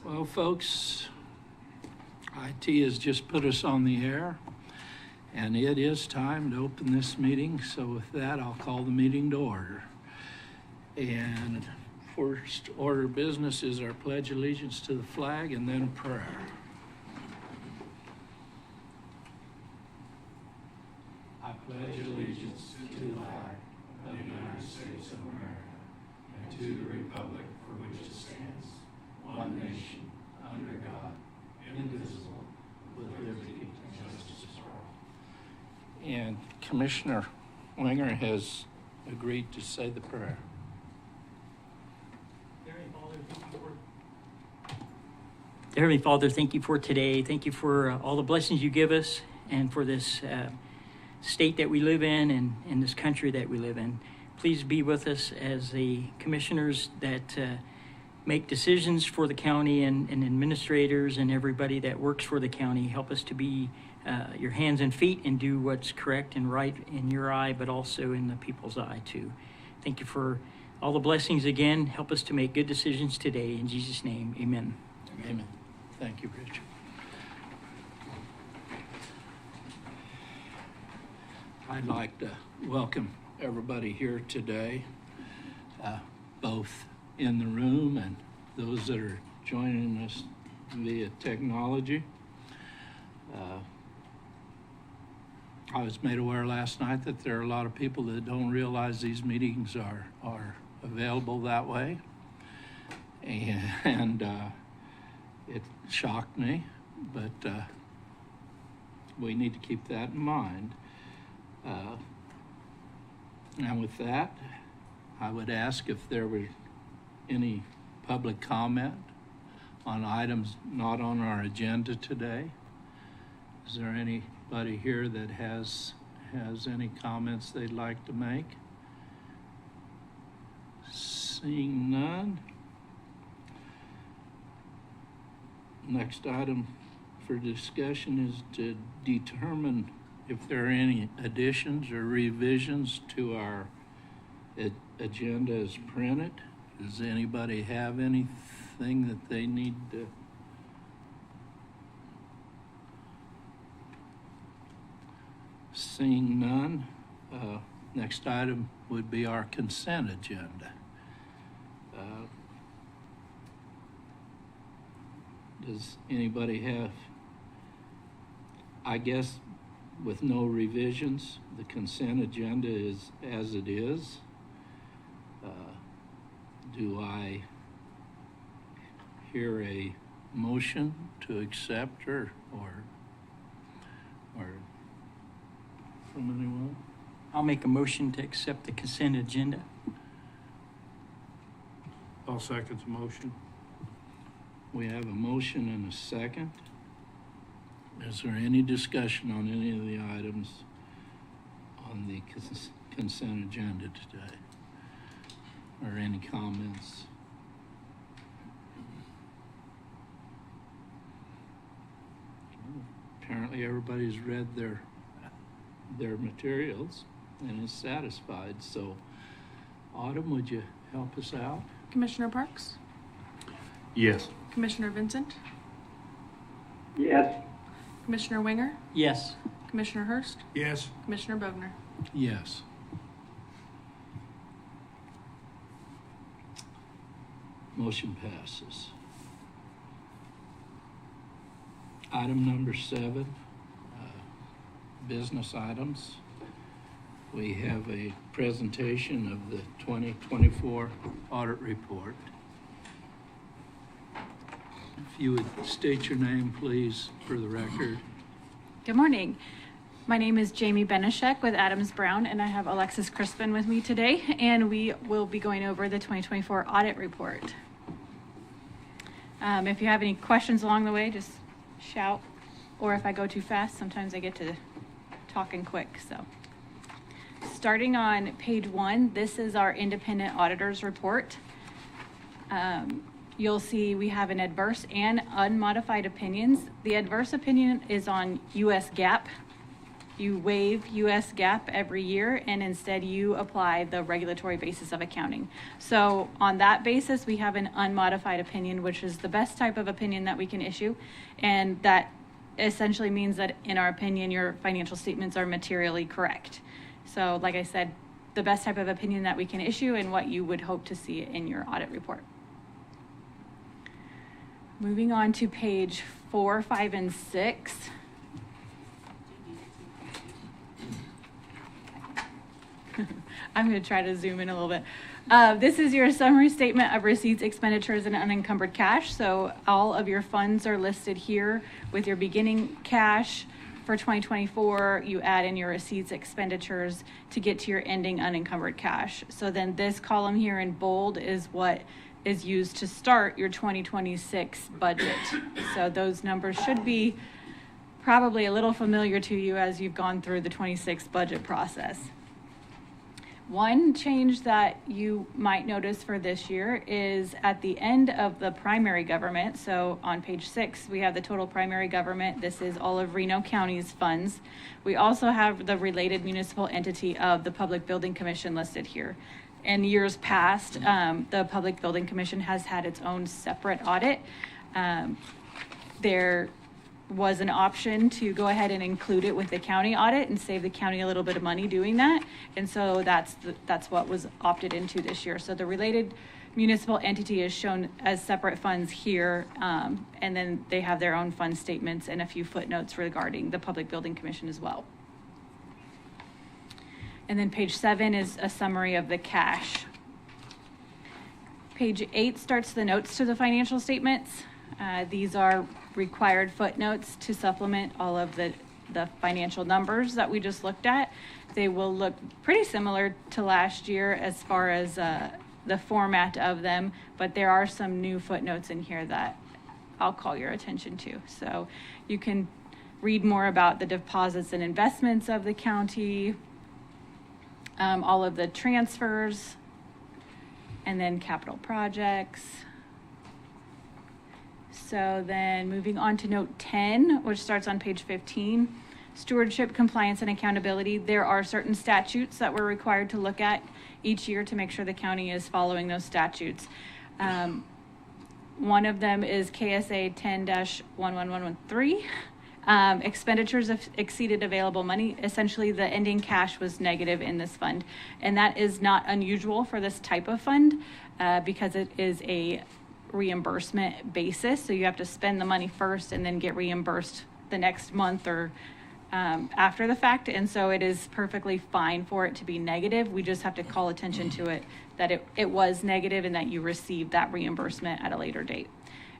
Well, folks, IT has just put us on the air, and it is time to open this meeting. So with that, I'll call the meeting to order. And first order of business is our pledge allegiance to the flag and then a prayer. I pledge allegiance to the flag of the United States of America and to the republic for which it stands, one nation, under God, indivisible, with liberty and justice for all. And Commissioner Winger has agreed to say the prayer. Dear Heavenly Father, thank you for today. Thank you for all the blessings you give us and for this state that we live in and in this country that we live in. Please be with us as the commissioners that make decisions for the county and administrators and everybody that works for the county. Help us to be your hands and feet and do what's correct and right in your eye, but also in the people's eye too. Thank you for all the blessings again. Help us to make good decisions today. In Jesus' name, amen. Amen. Thank you, Richard. I'd like to welcome everybody here today, both in the room and those that are joining us via technology. I was made aware last night that there are a lot of people that don't realize these meetings are available that way, and it shocked me, but we need to keep that in mind. And with that, I would ask if there were any public comment on items not on our agenda today. Is there anybody here that has has any comments they'd like to make? Seeing none. Next item for discussion is to determine if there are any additions or revisions to our agenda as printed. Does anybody have anything that they need to? Seeing none, next item would be our consent agenda. Does anybody have, I guess with no revisions, the consent agenda is as it is. Do I hear a motion to accept or from anyone? I'll make a motion to accept the consent agenda. I'll second the motion. We have a motion and a second. Is there any discussion on any of the items on the consent agenda today? Or any comments? Apparently everybody's read their materials and is satisfied. So, Autumn, would you help us out? Commissioner Parks? Yes. Commissioner Vincent? Yes. Commissioner Winger? Yes. Commissioner Hurst? Yes. Commissioner Bogner? Yes. Motion passes. Item number 7, business items. We have a presentation of the 2024 audit report. If you would state your name, please, for the record. Good morning. My name is Jamie Benishek with Adams Brown, and I have Alexis Crispin with me today, and we will be going over the 2024 audit report. If you have any questions along the way, just shout, or if I go too fast, sometimes I get to talking quick. So, starting on page 1, this is our independent auditor's report. You'll see we have an adverse and unmodified opinions. The adverse opinion is on U.S. GAAP. You waive U.S. GAAP every year, and instead you apply the regulatory basis of accounting. So on that basis, we have an unmodified opinion, which is the best type of opinion that we can issue. And that essentially means that, in our opinion, your financial statements are materially correct. So like I said, the best type of opinion that we can issue and what you would hope to see in your audit report. Moving on to page 4, 5, and 6. I'm going to try to zoom in a little bit. This is your summary statement of receipts, expenditures, and unencumbered cash. So all of your funds are listed here with your beginning cash for 2024. You add in your receipts, expenditures to get to your ending unencumbered cash. So then this column here in bold is what is used to start your 2026 budget. So those numbers should be probably a little familiar to you as you've gone through the 26 budget process. One change that you might notice for this year is at the end of the primary government. So on page 6, we have the total primary government. This is all of Reno County's funds. We also have the related municipal entity of the Public Building Commission listed here. In years past, the Public Building Commission has had its own separate audit. There was an option to go ahead and include it with the county audit and save the county a little bit of money doing that. And so that's what was opted into this year. So the related municipal entity is shown as separate funds here. And then they have their own fund statements and a few footnotes regarding the Public Building Commission as well. And then page 7 is a summary of the cash. Page 8 starts the notes to the financial statements. These are required footnotes to supplement all of the financial numbers that we just looked at. They will look pretty similar to last year as far as the format of them, but there are some new footnotes in here that I'll call your attention to. So you can read more about the deposits and investments of the county, all of the transfers, and then capital projects. So then moving on to note 10, which starts on page 15, stewardship, compliance, and accountability. There are certain statutes that we're required to look at each year to make sure the county is following those statutes. One of them is KSA 10-11113. Expenditures have exceeded available money. Essentially, the ending cash was negative in this fund. And that is not unusual for this type of fund because it is a reimbursement basis. So you have to spend the money first and then get reimbursed the next month or after the fact. And so it is perfectly fine for it to be negative. We just have to call attention to it that it was negative and that you received that reimbursement at a later date.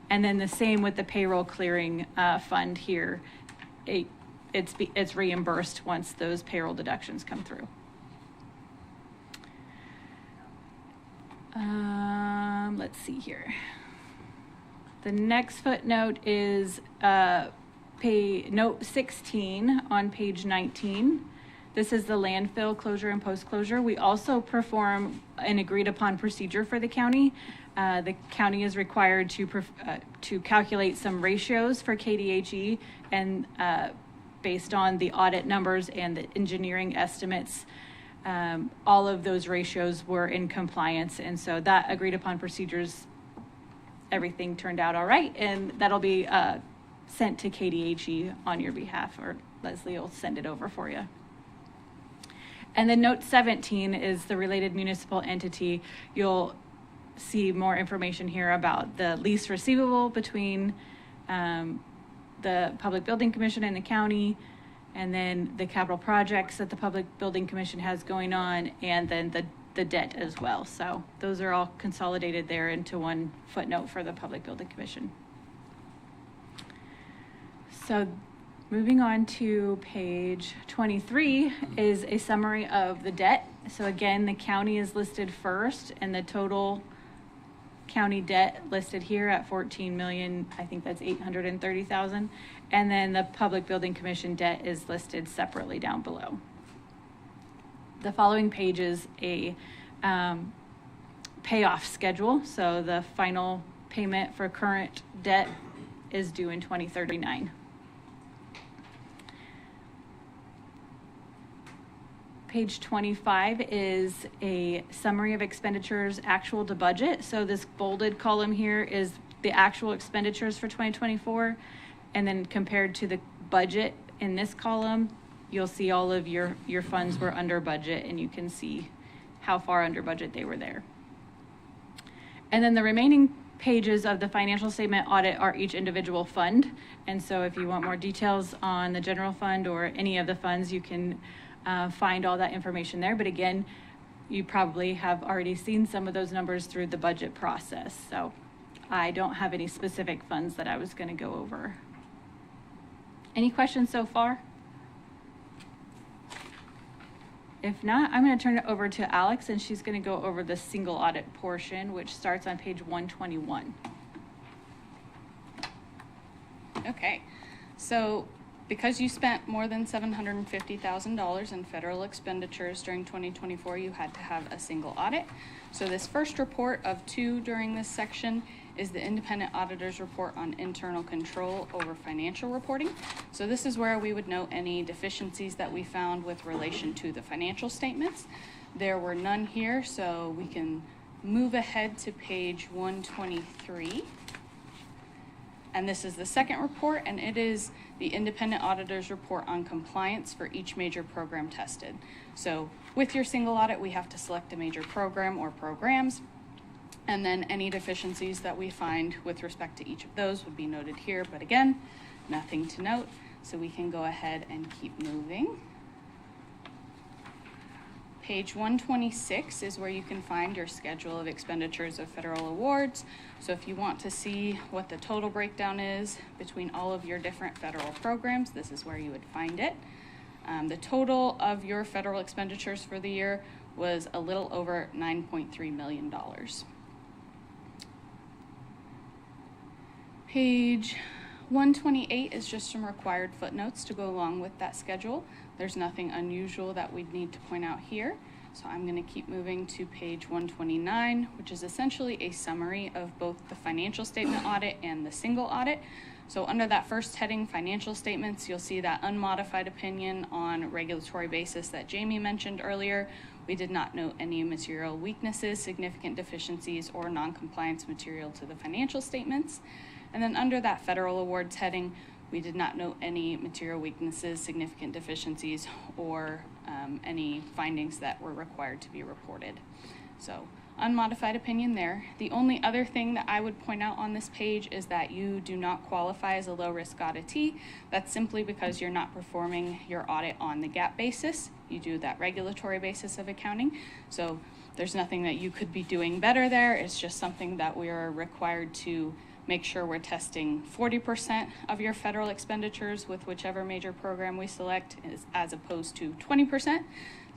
And then the same with the payroll clearing fund here. It's reimbursed once those payroll deductions come through. Let's see here. The next footnote is note 16 on page 19. This is the landfill closure and post-closure. We also perform an agreed upon procedure for the county. The county is required to calculate some ratios for KDHE, and based on the audit numbers and the engineering estimates, all of those ratios were in compliance. And so that agreed upon procedures, everything turned out all right, and that'll be sent to KDHE on your behalf, or Leslie will send it over for you. And then note 17 is the related municipal entity. You'll see more information here about the lease receivable between the Public Building Commission and the county, and then the capital projects that the Public Building Commission has going on, and then the debt as well. So those are all consolidated there into one footnote for the Public Building Commission. So moving on to page 23 is a summary of the debt. So again, the county is listed first, and the total county debt listed here at 14 million, I think that's 830,000. And then the Public Building Commission debt is listed separately down below. The following page is a payoff schedule. So the final payment for current debt is due in 2039. Page 25 is a summary of expenditures actual to budget. So this bolded column here is the actual expenditures for 2024. And then compared to the budget in this column, you'll see all of your funds were under budget, and you can see how far under budget they were there. And then the remaining pages of the financial statement audit are each individual fund. And so if you want more details on the general fund or any of the funds, you can find all that information there. But again, you probably have already seen some of those numbers through the budget process. So I don't have any specific funds that I was going to go over. Any questions so far? If not, I'm going to turn it over to Alex, and she's going to go over the single audit portion, which starts on page 121. Okay, so because you spent more than $750,000 in federal expenditures during 2024, you had to have a single audit. So this first report of 2 during this section is the independent auditor's report on internal control over financial reporting. So this is where we would note any deficiencies that we found with relation to the financial statements. There were none here, so we can move ahead to page 123. And this is the second report, and it is the independent auditor's report on compliance for each major program tested. So with your single audit, we have to select a major program or programs, and then any deficiencies that we find with respect to each of those would be noted here. But again, nothing to note, so we can go ahead and keep moving. Page 126 is where you can find your schedule of expenditures of federal awards. So if you want to see what the total breakdown is between all of your different federal programs, this is where you would find it. The total of your federal expenditures for the year was a little over $9.3 million. Page 128 is just some required footnotes to go along with that schedule. There's nothing unusual that we'd need to point out here. So I'm going to keep moving to page 129, which is essentially a summary of both the financial statement audit and the single audit. So under that first heading, financial statements, you'll see that unmodified opinion on regulatory basis that Jamie mentioned earlier. We did not note any material weaknesses, significant deficiencies, or non-compliance material to the financial statements. And then under that federal awards heading, we did not note any material weaknesses, significant deficiencies, or any findings that were required to be reported. So unmodified opinion there. The only other thing that I would point out on this page is that you do not qualify as a low-risk auditee. That's simply because you're not performing your audit on the GAAP basis. You do that regulatory basis of accounting. So there's nothing that you could be doing better there. It's just something that we are required to make sure we're testing 40% of your federal expenditures with whichever major program we select, as opposed to 20%.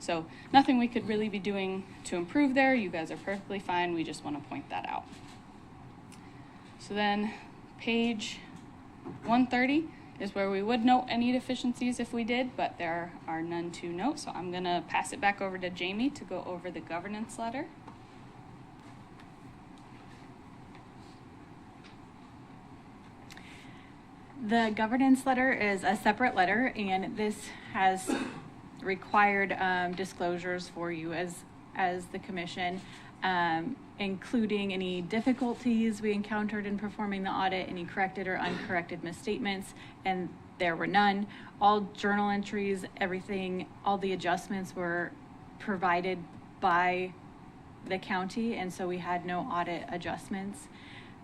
So nothing we could really be doing to improve there. You guys are perfectly fine. We just want to point that out. So then page 130 is where we would note any deficiencies if we did, but there are none to note. So I'm going to pass it back over to Jamie to go over the governance letter. The governance letter is a separate letter, and this has required disclosures for you as the commission, including any difficulties we encountered in performing the audit, any corrected or uncorrected misstatements, and there were none. All journal entries, everything, all the adjustments were provided by the county, and so we had no audit adjustments.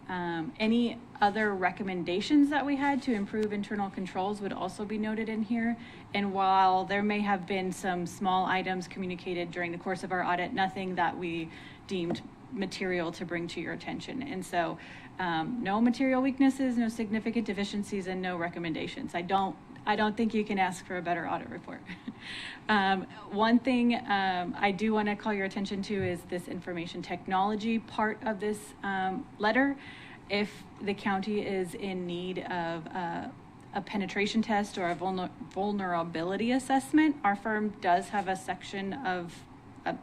Any other recommendations that we had to improve internal controls would also be noted in here. And while there may have been some small items communicated during the course of our audit, nothing that we deemed material to bring to your attention. And so no material weaknesses, no significant deficiencies, and no recommendations. I don't think you can ask for a better audit report. One thing I do want to call your attention to is this information technology part of this letter. If the county is in need of a penetration test or a vulnerability assessment, our firm does have a section of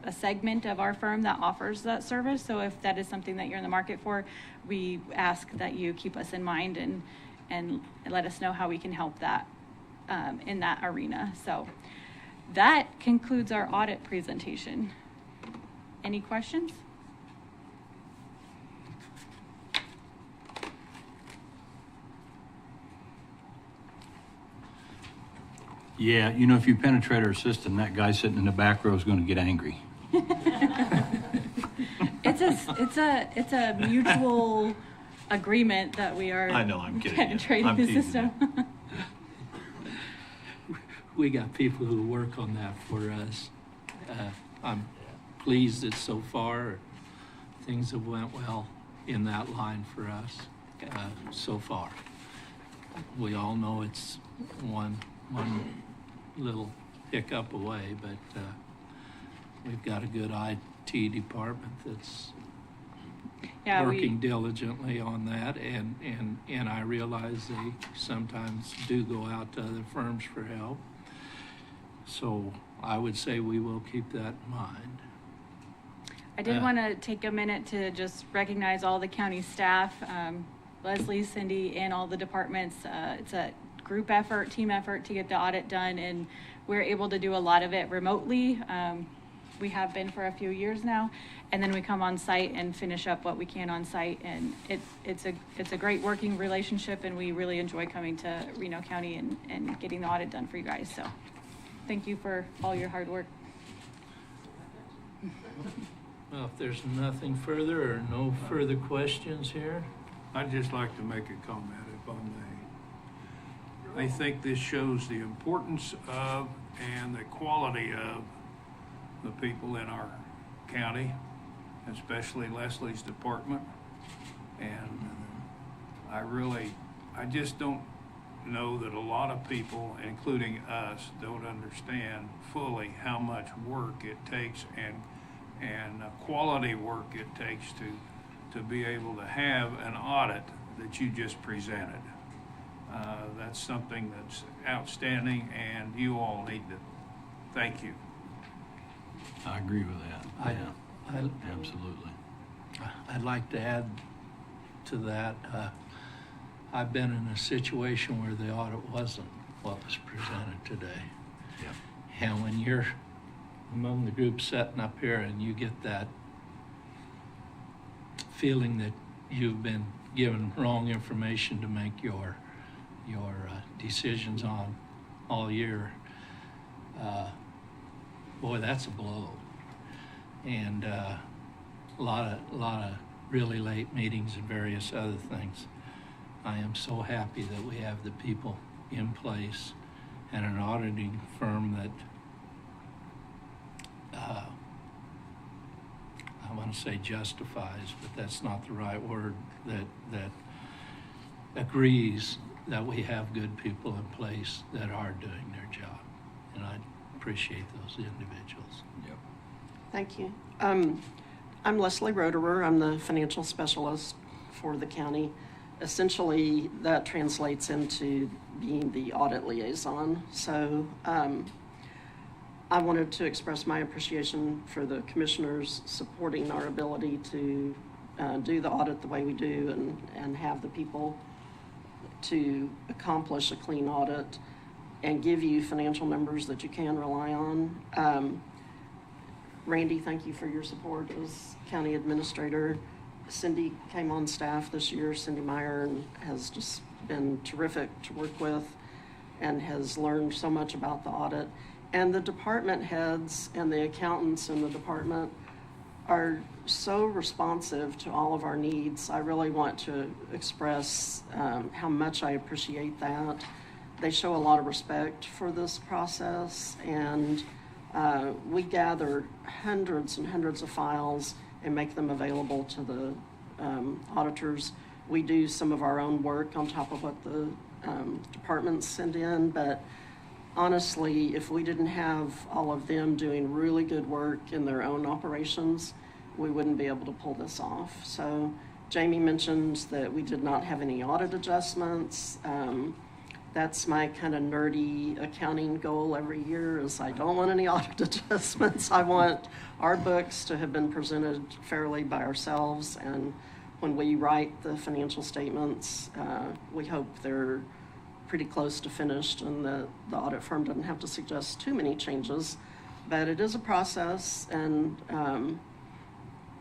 a segment of our firm that offers that service. So if that is something that you're in the market for, we ask that you keep us in mind and let us know how we can help that in that arena. So that concludes our audit presentation. Any questions? Yeah, you know, if you penetrate our system, that guy sitting in the back row is going to get angry. It's a mutual agreement that we are I know, I'm kidding. penetrating I'm the teasing system. We got people who work on that for us. I'm pleased that so far things have went well in that line for us so far. We all know it's one little hiccup away, but we've got a good IT department that's working diligently on that, and I realize they sometimes do go out to other firms for help. So I would say we will keep that in mind. I did want to take a minute to just recognize all the county staff, Leslie, Cindy, and all the departments. It's a group effort, team effort to get the audit done, and we're able to do a lot of it remotely. We have been for a few years now, and then we come on site and finish up what we can on site, and it's a great working relationship, and we really enjoy coming to Reno County and getting the audit done for you guys. So thank you for all your hard work. Well, if there's nothing further or no further questions here, I'd just like to make a comment, if I may. I think this shows the importance of and the quality of the people in our county, especially Leslie's department. And I just don't know that a lot of people, including us, don't understand fully how much work it takes and quality work it takes to be able to have an audit that you just presented. That's something that's outstanding, and you all need to thank you. I agree with that. Absolutely. I'd like to add to that. I've been in a situation where the audit wasn't what was presented today. Yeah. And when you're among the group sitting up here and you get that feeling that you've been given wrong information to make your decisions on all year, boy, that's a blow. And a lot of really late meetings and various other things. I am so happy that we have the people in place and an auditing firm that I want to say justifies, but that's not the right word, that agrees that we have good people in place that are doing their job. And I appreciate those individuals. Yep. Thank you. I'm Leslie Roederer. I'm the financial specialist for the county. Essentially, that translates into being the audit liaison. So I wanted to express my appreciation for the commissioners supporting our ability to do the audit the way we do and have the people to accomplish a clean audit and give you financial numbers that you can rely on. Randy, thank you for your support as county administrator. Cindy came on staff this year, Cindy Meyer, and has just been terrific to work with and has learned so much about the audit. And the department heads and the accountants in the department are so responsive to all of our needs. I really want to express how much I appreciate that. They show a lot of respect for this process, and we gather hundreds and hundreds of files and make them available to the auditors. We do some of our own work on top of what the departments send in, but honestly, if we didn't have all of them doing really good work in their own operations, we wouldn't be able to pull this off. So Jamie mentioned that we did not have any audit adjustments. That's my kind of nerdy accounting goal every year is I don't want any audit adjustments. I want our books to have been presented fairly by ourselves, and when we write the financial statements, we hope they're pretty close to finished and the audit firm doesn't have to suggest too many changes. But it is a process, and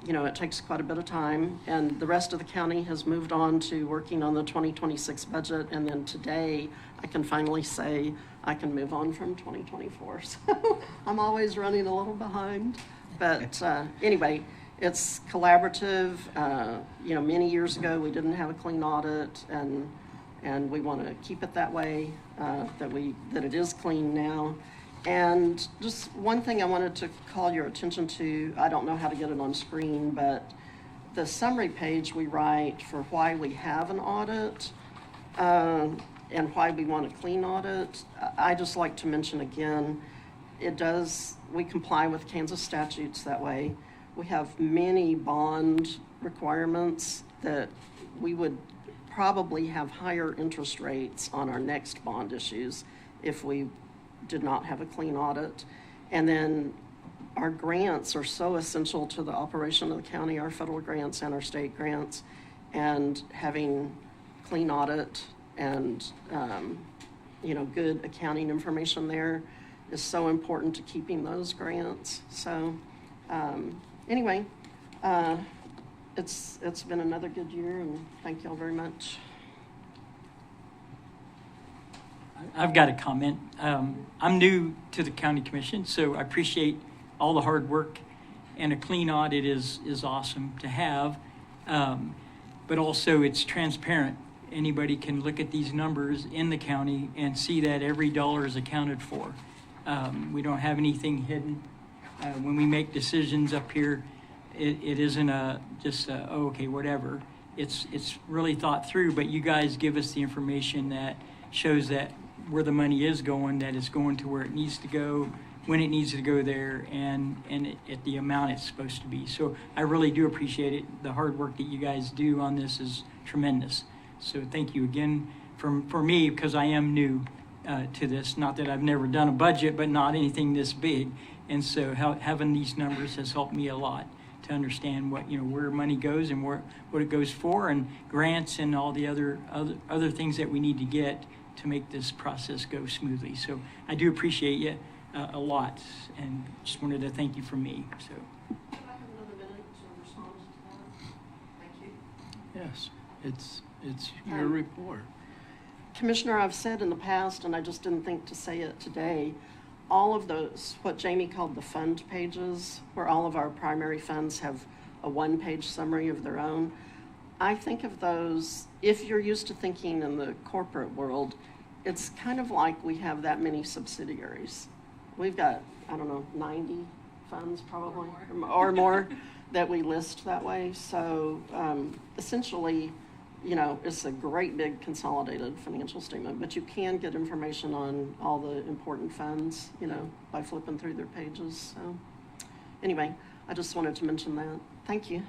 it takes quite a bit of time, and the rest of the county has moved on to working on the 2026 budget, and then today I can finally say I can move on from 2024. So I'm always running a little behind, but anyway, it's collaborative. Many years ago we didn't have a clean audit, and we want to keep it that way, that it is clean now. And just one thing I wanted to call your attention to, I don't know how to get it on screen, but the summary page we write for why we have an audit and why we want a clean audit, I just like to mention again, we comply with Kansas statutes that way. We have many bond requirements that we would probably have higher interest rates on our next bond issues if we did not have a clean audit. And then our grants are so essential to the operation of the county, our federal grants and our state grants, and having clean audit and good accounting information there is so important to keeping those grants. So anyway, it's been another good year, and thank you all very much. I've got a comment. I'm new to the county commission, so I appreciate all the hard work, and a clean audit is awesome to have, but also it's transparent. Anybody can look at these numbers in the county and see that every dollar is accounted for. We don't have anything hidden. When we make decisions up here, it isn't okay, whatever. It's really thought through, but you guys give us the information that shows that where the money is going, that it's going to where it needs to go, when it needs to go there, and at the amount it's supposed to be. So I really do appreciate it. The hard work that you guys do on this is tremendous. So thank you again for me, because I am new to this. Not that I've never done a budget, but not anything this big. And so having these numbers has helped me a lot to understand what, where money goes and what it goes for, and grants and all the other things that we need to get to make this process go smoothly. So I do appreciate you a lot, and just wanted to thank you from me. So. Could I have another minute to respond to that? Thank you. Yes, it's your report. Commissioner, I've said in the past, and I just didn't think to say it today, all of those, what Jamie called the fund pages, where all of our primary funds have a one-page summary of their own, I think of those, if you're used to thinking in the corporate world, it's kind of like we have that many subsidiaries. We've got, 90 funds probably, or more that we list that way. So essentially, it's a great big consolidated financial statement, but you can get information on all the important funds, by flipping through their pages. So anyway, I just wanted to mention that. Thank you.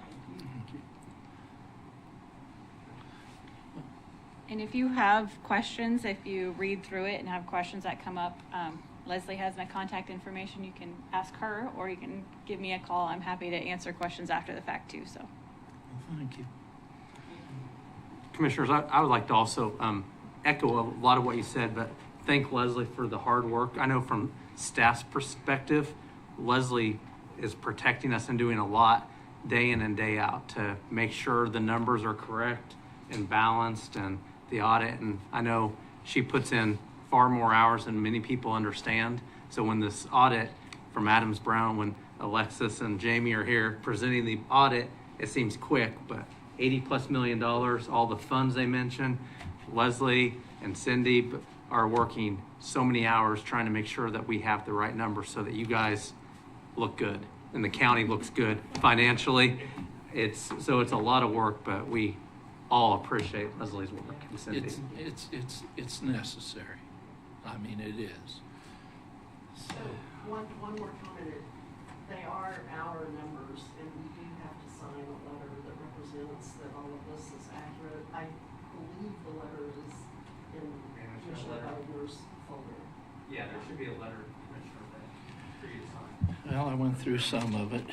And if you have questions, if you read through it and have questions that come up, Leslie has my contact information. You can ask her, or you can give me a call. I'm happy to answer questions after the fact too. So, Thank you. Commissioners, I would like to also echo a lot of what you said, but thank Leslie for the hard work. I know from staff's perspective, Leslie is protecting us and doing a lot day in and day out to make sure the numbers are correct and balanced, and the audit. And I know she puts in far more hours than many people understand. So when this audit from Adams Brown, when Alexis and Jamie are here presenting the audit, it seems quick, but $80+ million, all the funds they mentioned, Leslie and Cindy are working so many hours trying to make sure that we have the right numbers so that you guys look good and the county looks good financially. It's a lot of work, but we all appreciate Leslie's work and Cindy. It's necessary. I mean, it is. So one more comment. They are our numbers, and we do have to sign a letter that represents that all of this is accurate. I believe the letter is in Commissioner Gardner's folder. Yeah, there should be a letter, Commissioner, for you to sign. Well, I went through some of it.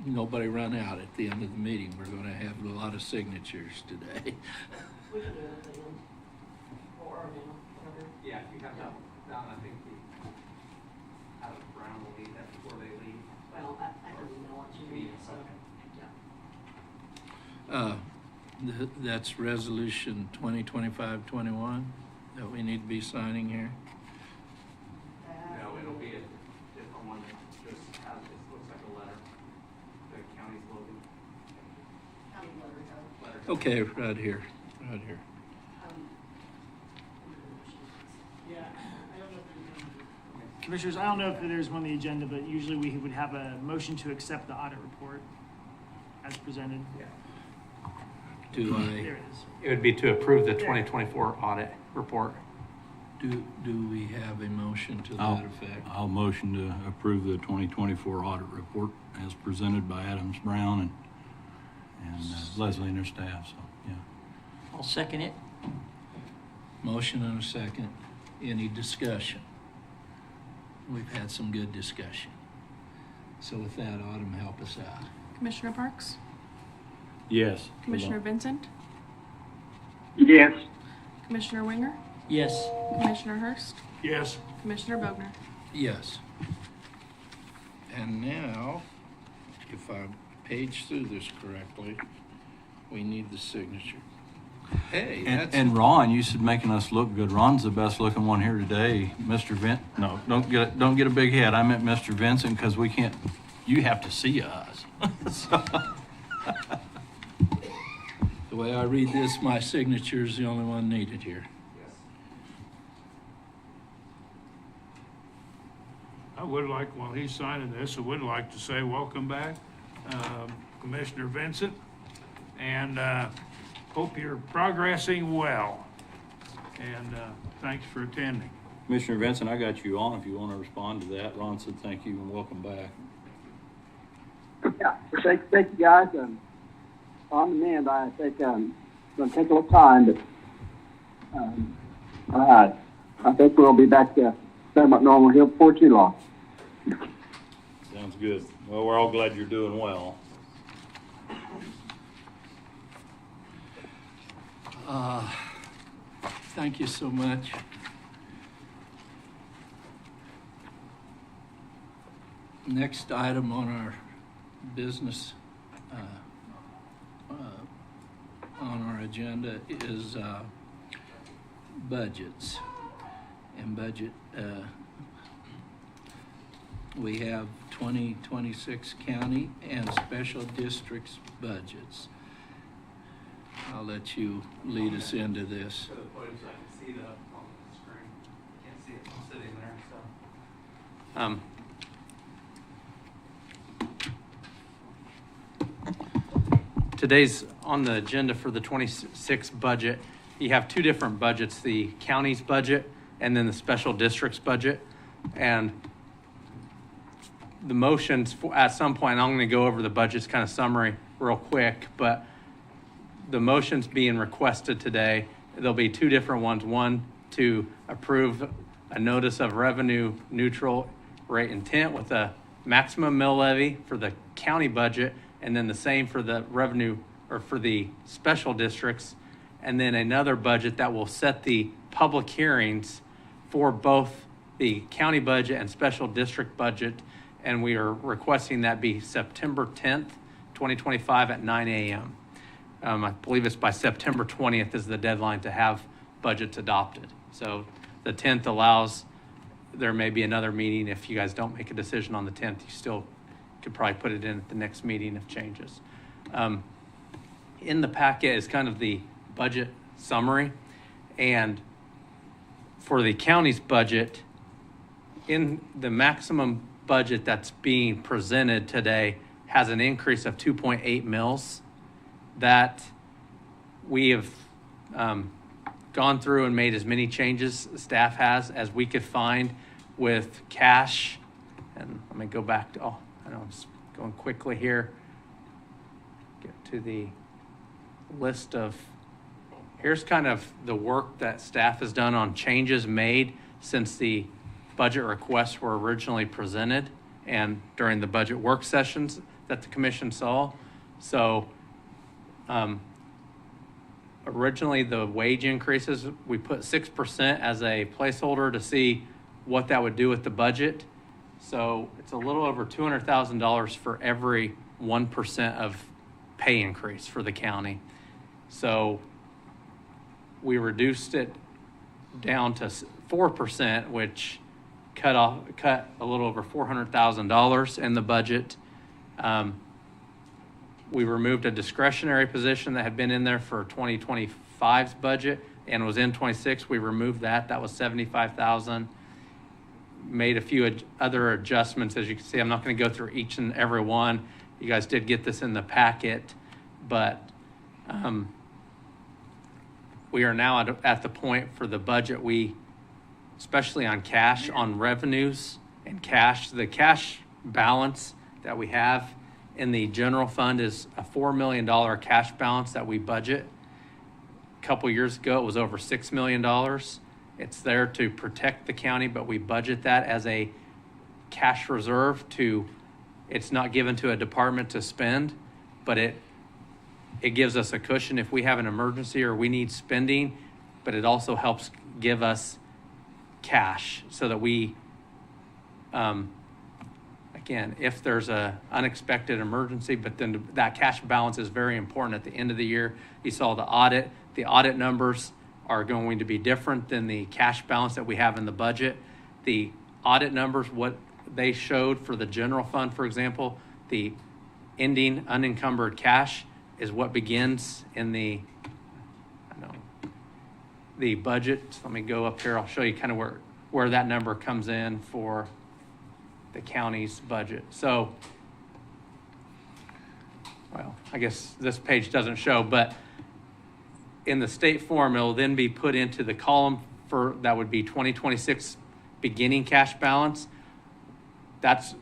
Nobody run out at the end of the meeting. We're going to have a lot of signatures today. We can do it at the end. Or, whatever. Yeah, if you have that down, I think Adams Brown will leave that before they leave. Well, I can email it to you, so, yeah. That's resolution 2025-21 that we need to be signing here. No, it'll be a different one that just has, it looks like a letter, the county's logo. County letter, Okay, right here. Yeah, I don't know if Commissioners, I don't know if there's one on the agenda, but usually we would have a motion to accept the audit report as presented. Yeah. Do There I, it is. It would be to approve the 2024 audit report. do we have a motion to I'll- that effect? I'll motion to approve the 2024 audit report as presented by Adams Brown and Leslie and their staff, so, yeah. I'll second it. Motion and a second. Any discussion? We've had some good discussion. So with that, Autumn, help us out. Commissioner Parks? Yes. Commissioner Vincent? Yes. Commissioner Winger? Yes. Commissioner Hurst? Yes. Commissioner Bogner? Yes. And now, if I page through this correctly, we need the signature. Hey, that's... And Ron, you said making us look good. Ron's the best looking one here today. No, don't get a big head. I meant Mr. Vincent, because you have to see us. So. The way I read this, my signature is the only one needed here. I would like, while he's signing this, I would like to say welcome back, Commissioner Vincent, and hope you're progressing well. And thanks for attending. Commissioner Vincent, I got you on if you want to respond to that. Ron said thank you and welcome back. Yeah, thank you guys. On the end, I think it's going to take a little time, but All right. I think we'll be back to somewhat normal here before too long. Sounds good. Well, we're all glad you're doing well. Thank you so much. Next item on our business, on our agenda is budgets. And budget, we have 2026 county and special districts budgets. I'll let you lead us into this. So the photos, I can see the on the screen. Can't see it from sitting there, so. Today's on the agenda for the 26 budget. You have two different budgets, the county's budget and then the special districts budget. And the motions, at some point, I'm going to go over the budget's kind of summary real quick, but the motions being requested today, there'll be two different ones. One, to approve a notice of revenue neutral rate intent with a maximum mill levy for the county budget, and then the same for the revenue or for the special districts, and then another budget that will set the public hearings for both the county budget and special district budget, and we are requesting that be September 10th, 2025 at 9 a.m. I believe it's by September 20th is the deadline to have budgets adopted. So the 10th allows, there may be another meeting. If you guys don't make a decision on the 10th, you still could probably put it in at the next meeting if changes. In the packet is kind of the budget summary. And for the county's budget, in the maximum budget that's being presented today has an increase of 2.8 mils that we have gone through and made as many changes, staff has, as we could find with cash. And let me go back to, I know I'm just going quickly here. Get to the list of, here's kind of the work that staff has done on changes made since the budget requests were originally presented and during the budget work sessions that the commission saw. So originally the wage increases, we put 6% as a placeholder to see what that would do with the budget. So it's a little over $200,000 for every 1% of pay increase for the county. So we reduced it down to 4%, which cut a little over $400,000 in the budget. We removed a discretionary position that had been in there for 2025's budget and was in 26. We removed that. That was $75,000. Made a few other adjustments. As you can see, I'm not going to go through each and every one. You guys did get this in the packet, but we are now at the point for the budget. We, especially on cash, on revenues and cash, the cash balance that we have in the general fund is a $4 million cash balance that we budget. A couple years ago, it was over $6 million. It's there to protect the county, but we budget that as a cash reserve to, it's not given to a department to spend, but it gives us a cushion if we have an emergency or we need spending, but it also helps give us cash so that we, again, if there's a unexpected emergency, but then that cash balance is very important at the end of the year. You saw the audit numbers are going to be different than the cash balance that we have in the budget. The audit numbers, what they showed for the general fund, for example, the ending unencumbered cash is what begins in the budget. So let me go up here. I'll show you kind of where that number comes in for the county's budget. So, well, I guess this page doesn't show, but in the state form, it'll then be put into the column for, that would be 2026 beginning cash balance. That's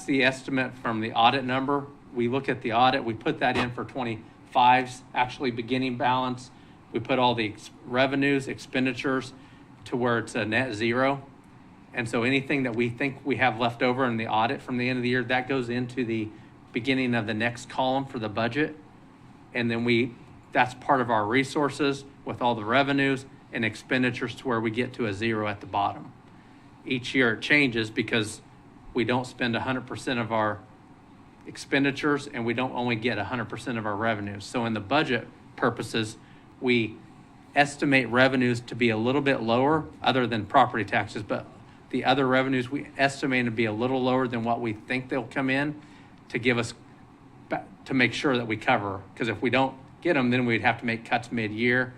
the estimate from the audit number. We look at the audit, we put that in for 25's actually beginning balance. we put all the revenues, expenditures to where it's a net zero. And so anything that we think we have left over in the audit from the end of the year, that goes into the beginning of the next column for the budget. And then that's part of our resources with all the revenues and expenditures to where we get to a zero at the bottom. Each year it changes because we don't spend 100% of our expenditures and we don't only get 100% of our revenues. So in the budget purposes, we estimate revenues to be a little bit lower other than property taxes, but the other revenues we estimate to be a little lower than what we think they'll come in to give us, to make sure that we cover. Because if we don't get them, then we'd have to make cuts mid-year.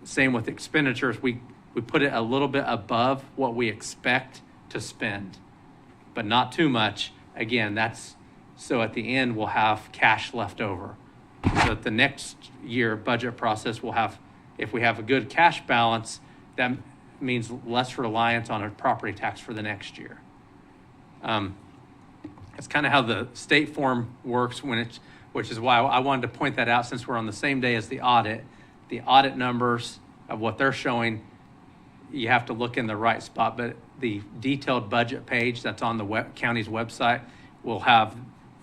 Same with expenditures. We put it a little bit above what we expect to spend, but not too much. Again, so at the end we'll have cash left over. So at the next year budget process, if we have a good cash balance, that means less reliance on a property tax for the next year. That's kind of how the state form works which is why I wanted to point that out since we're on the same day as the audit. The audit numbers of what they're showing, you have to look in the right spot, but the detailed budget page that's on the county's website will have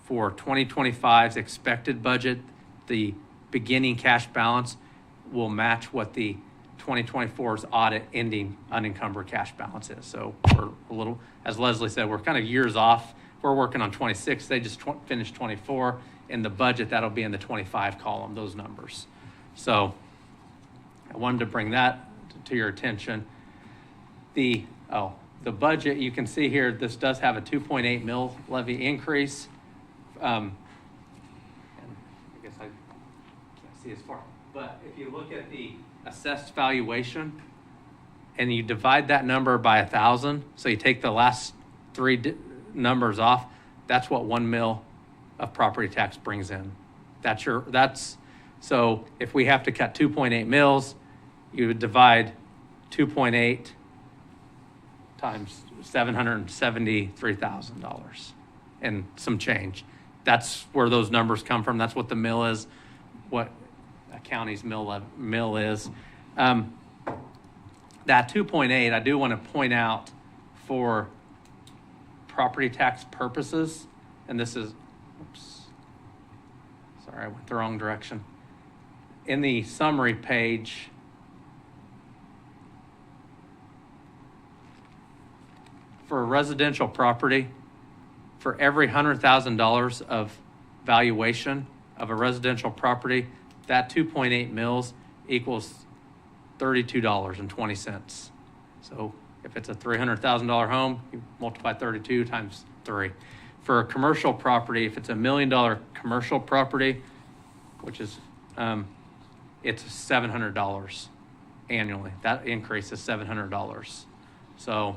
for 2025's expected budget, the beginning cash balance will match what the 2024's audit ending unencumbered cash balance is. So we're a little, as Leslie said, we're kind of years off. We're working on 26. They just finished 24. In the budget, that'll be in the 25 column, those numbers. So I wanted to bring that to your attention. The budget, you can see here, this does have a 2.8 mil levy increase. And I guess I can't see as far, but if you look at the assessed valuation and you divide that number by 1,000, so you take the last three numbers off, that's what 1 mil of property tax brings in. So if we have to cut 2.8 mils, you would divide 2.8 times $773,000 and some change. That's where those numbers come from. That's what the mill is, what a county's mill is. That 2.8, I do want to point out for property tax purposes, and this is, oops, sorry, I went the wrong direction. In the summary page, for a residential property, for every $100,000 of valuation of a residential property, that 2.8 mils equals $32.20. So if it's a $300,000 home, you multiply 32 times 3. For a commercial property, if it's $1 million commercial property, which is, it's $700 annually. That increase is $700. So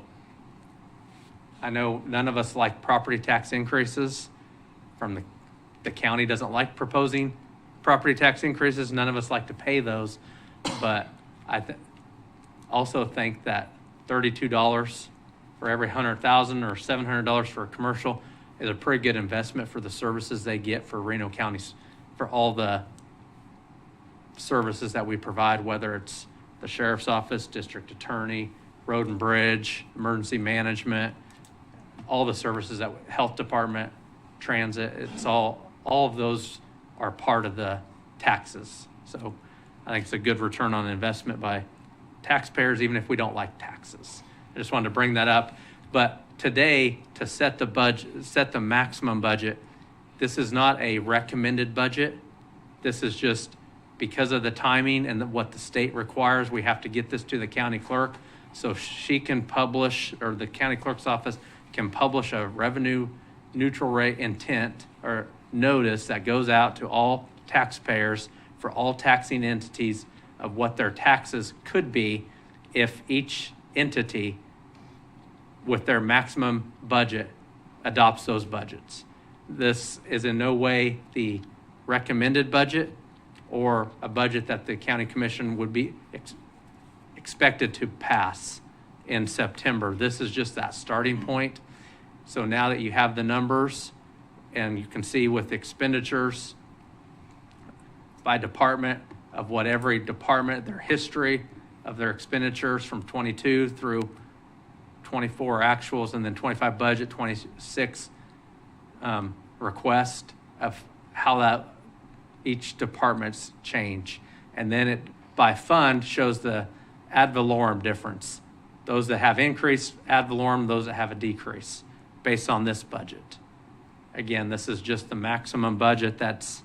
I know none of us like property tax increases. From the county doesn't like proposing property tax increases. None of us like to pay those, but I also think that $32 for every $100,000 or $700 for a commercial is a pretty good investment for the services they get for Reno County, for all the services that we provide, whether it's the sheriff's office, district attorney, road and bridge, emergency management, all the services that health department, transit, it's all of those are part of the taxes. So I think it's a good return on investment by taxpayers, even if we don't like taxes. I just wanted to bring that up. But today, to set the budget, set the maximum budget, this is not a recommended budget. This is just because of the timing and what the state requires, we have to get this to the county clerk so she can publish, or the county clerk's office can publish a revenue neutral rate intent or notice that goes out to all taxpayers for all taxing entities of what their taxes could be if each entity with their maximum budget adopts those budgets. This is in no way the recommended budget or a budget that the county commission would be expected to pass in September. This is just that starting point. So now that you have the numbers and you can see with expenditures by department, of what every department, their history of their expenditures from 22 through 24 actuals, and then 25 budget, 26 request of how that each department's change. And then it, by fund, shows the ad valorem difference. Those that have increased ad valorem, those that have a decrease based on this budget. Again, this is just the maximum budget. That's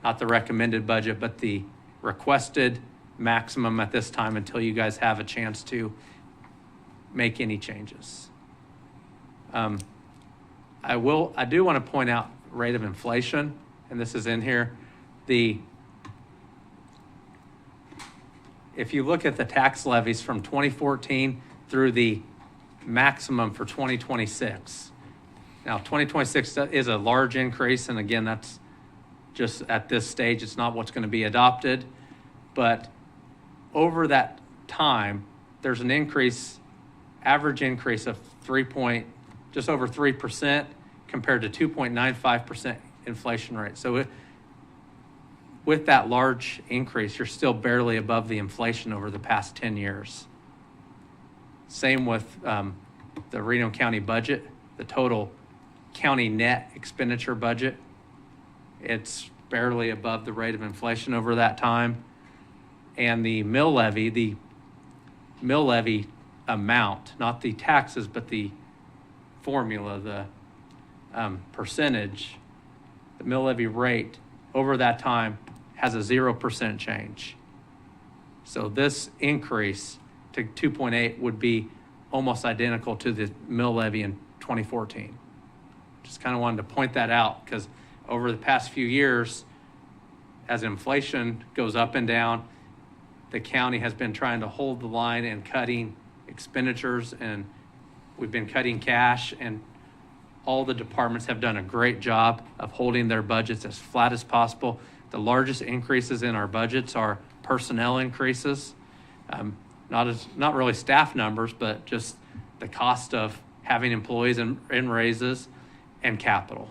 not the recommended budget, but the requested maximum at this time until you guys have a chance to make any changes. I do want to point out rate of inflation, and this is in here. If you look at the tax levies from 2014 through the maximum for 2026. Now, 2026 is a large increase, and again, that's just at this stage, it's not what's going to be adopted. But over that time, there's an increase, average increase of just over 3% compared to 2.95% inflation rate. So with that large increase, you're still barely above the inflation over the past 10 years. Same with the Reno County budget, the total county net expenditure budget. It's barely above the rate of inflation over that time. And the mill levy amount, not the taxes, but the formula, the percentage, the mill levy rate over that time has a 0% change. So this increase to 2.8 would be almost identical to the mill levy in 2014. Just kind of wanted to point that out because over the past few years, as inflation goes up and down, the county has been trying to hold the line and cutting expenditures, and we've been cutting cash, and all the departments have done a great job of holding their budgets as flat as possible. The largest increases in our budgets are personnel increases, not really staff numbers, but just the cost of having employees and raises and capital.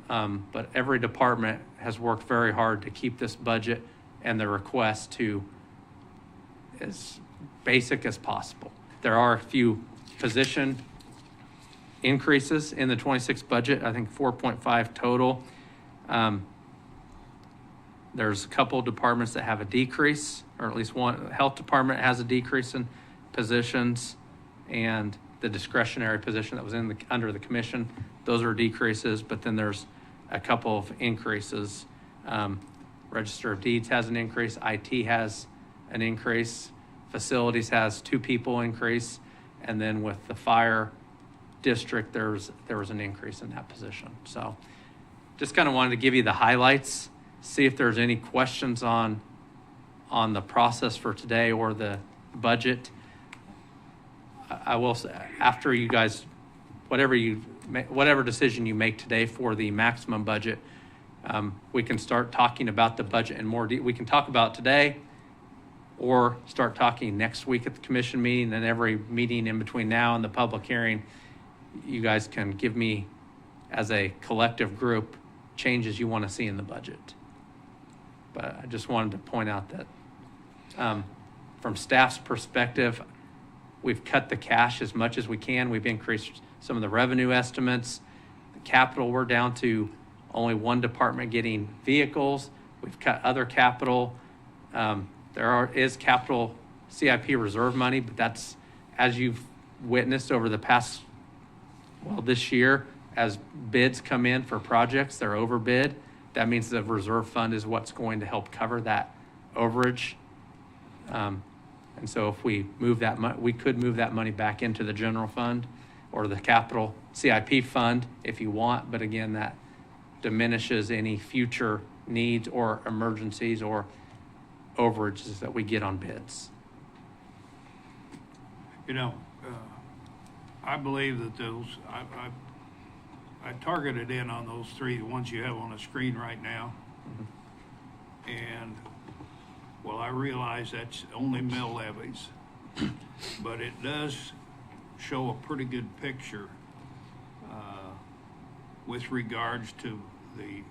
But every department has worked very hard to keep this budget and the request to as basic as possible. There are a few position increases in the 26 budget, I think 4.5 total. There's a couple of departments that have a decrease, or at least one health department has a decrease in positions, and the discretionary position that was under the commission, those are decreases, but then there's a couple of increases. Register of Deeds has an increase, IT has an increase, Facilities has 2 people increase, and then with the fire district, there was an increase in that position. So just kind of wanted to give you the highlights, see if there's any questions on the process for today or the budget. I will say, after you guys, whatever decision you make today for the maximum budget, we can start talking about the budget in more detail. We can talk about it today or start talking next week at the commission meeting, and every meeting in between now and the public hearing, you guys can give me, as a collective group, changes you want to see in the budget. But I just wanted to point out that from staff's perspective, we've cut the cash as much as we can. We've increased some of the revenue estimates. The capital, we're down to only one department getting vehicles. We've cut other capital. There is capital CIP reserve money, but that's, as you've witnessed over the past, this year, as bids come in for projects, they're overbid. That means the reserve fund is what's going to help cover that overage. And so if we move that money, we could move that money back into the general fund or the capital CIP fund if you want. But again, that diminishes any future needs or emergencies or overages that we get on bids. I believe that those, I targeted in on those 3, the ones you have on the screen right now. Mm-hmm. And I realize that's only mill levies, but it does show a pretty good picture with regards to the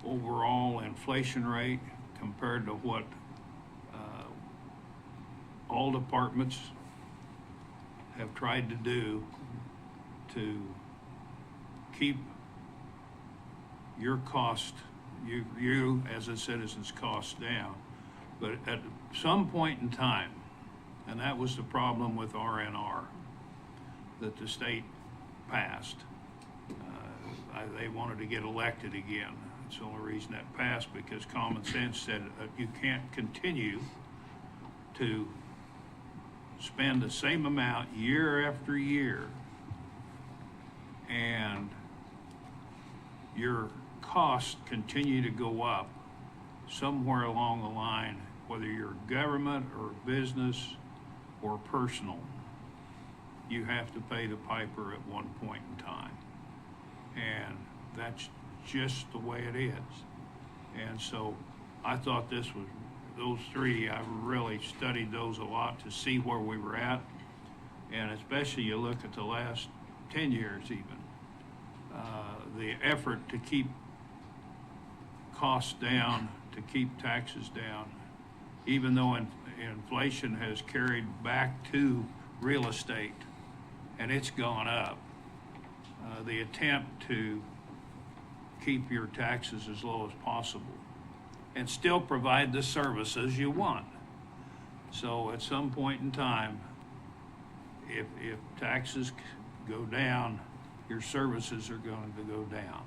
overall inflation rate compared to what all departments have tried to do to keep your cost, you as a citizen's cost down. But at some point in time, and that was the problem with RNR that the state passed. They wanted to get elected again. It's the only reason that passed, because common sense said you can't continue to spend the same amount year after year and your costs continue to go up somewhere along the line, whether you're government or business or personal. You have to pay the piper at one point in time. And that's just the way it is. And so I thought this was, those three, I really studied those a lot to see where we were at. And especially you look at the last 10 years even, the effort to keep costs down, to keep taxes down, even though inflation has carried back to real estate and it's gone up. The attempt to keep your taxes as low as possible and still provide the services you want. So at some point in time, if taxes go down, your services are going to go down.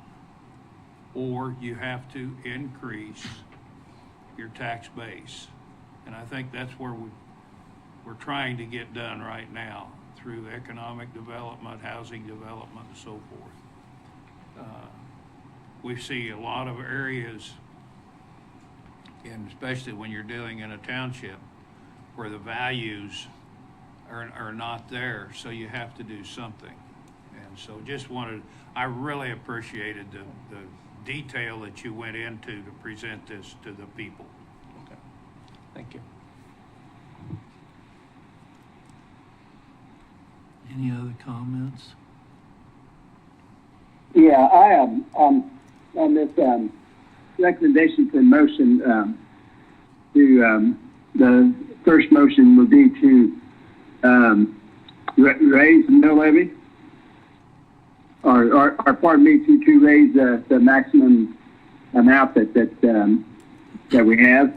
Or you have to increase your tax base. And I think that's where we're trying to get done right now through economic development, housing development, and so forth. We see a lot of areas, and especially when you're dealing in a township, where the values are not there, so you have to do something. And so I really appreciated the detail that you went into to present this to the people. Okay. Thank you. Any other comments? Yeah, I am on this recommendation for motion to the first motion would be to raise the mill levy, or pardon me, to raise the maximum amount that we have,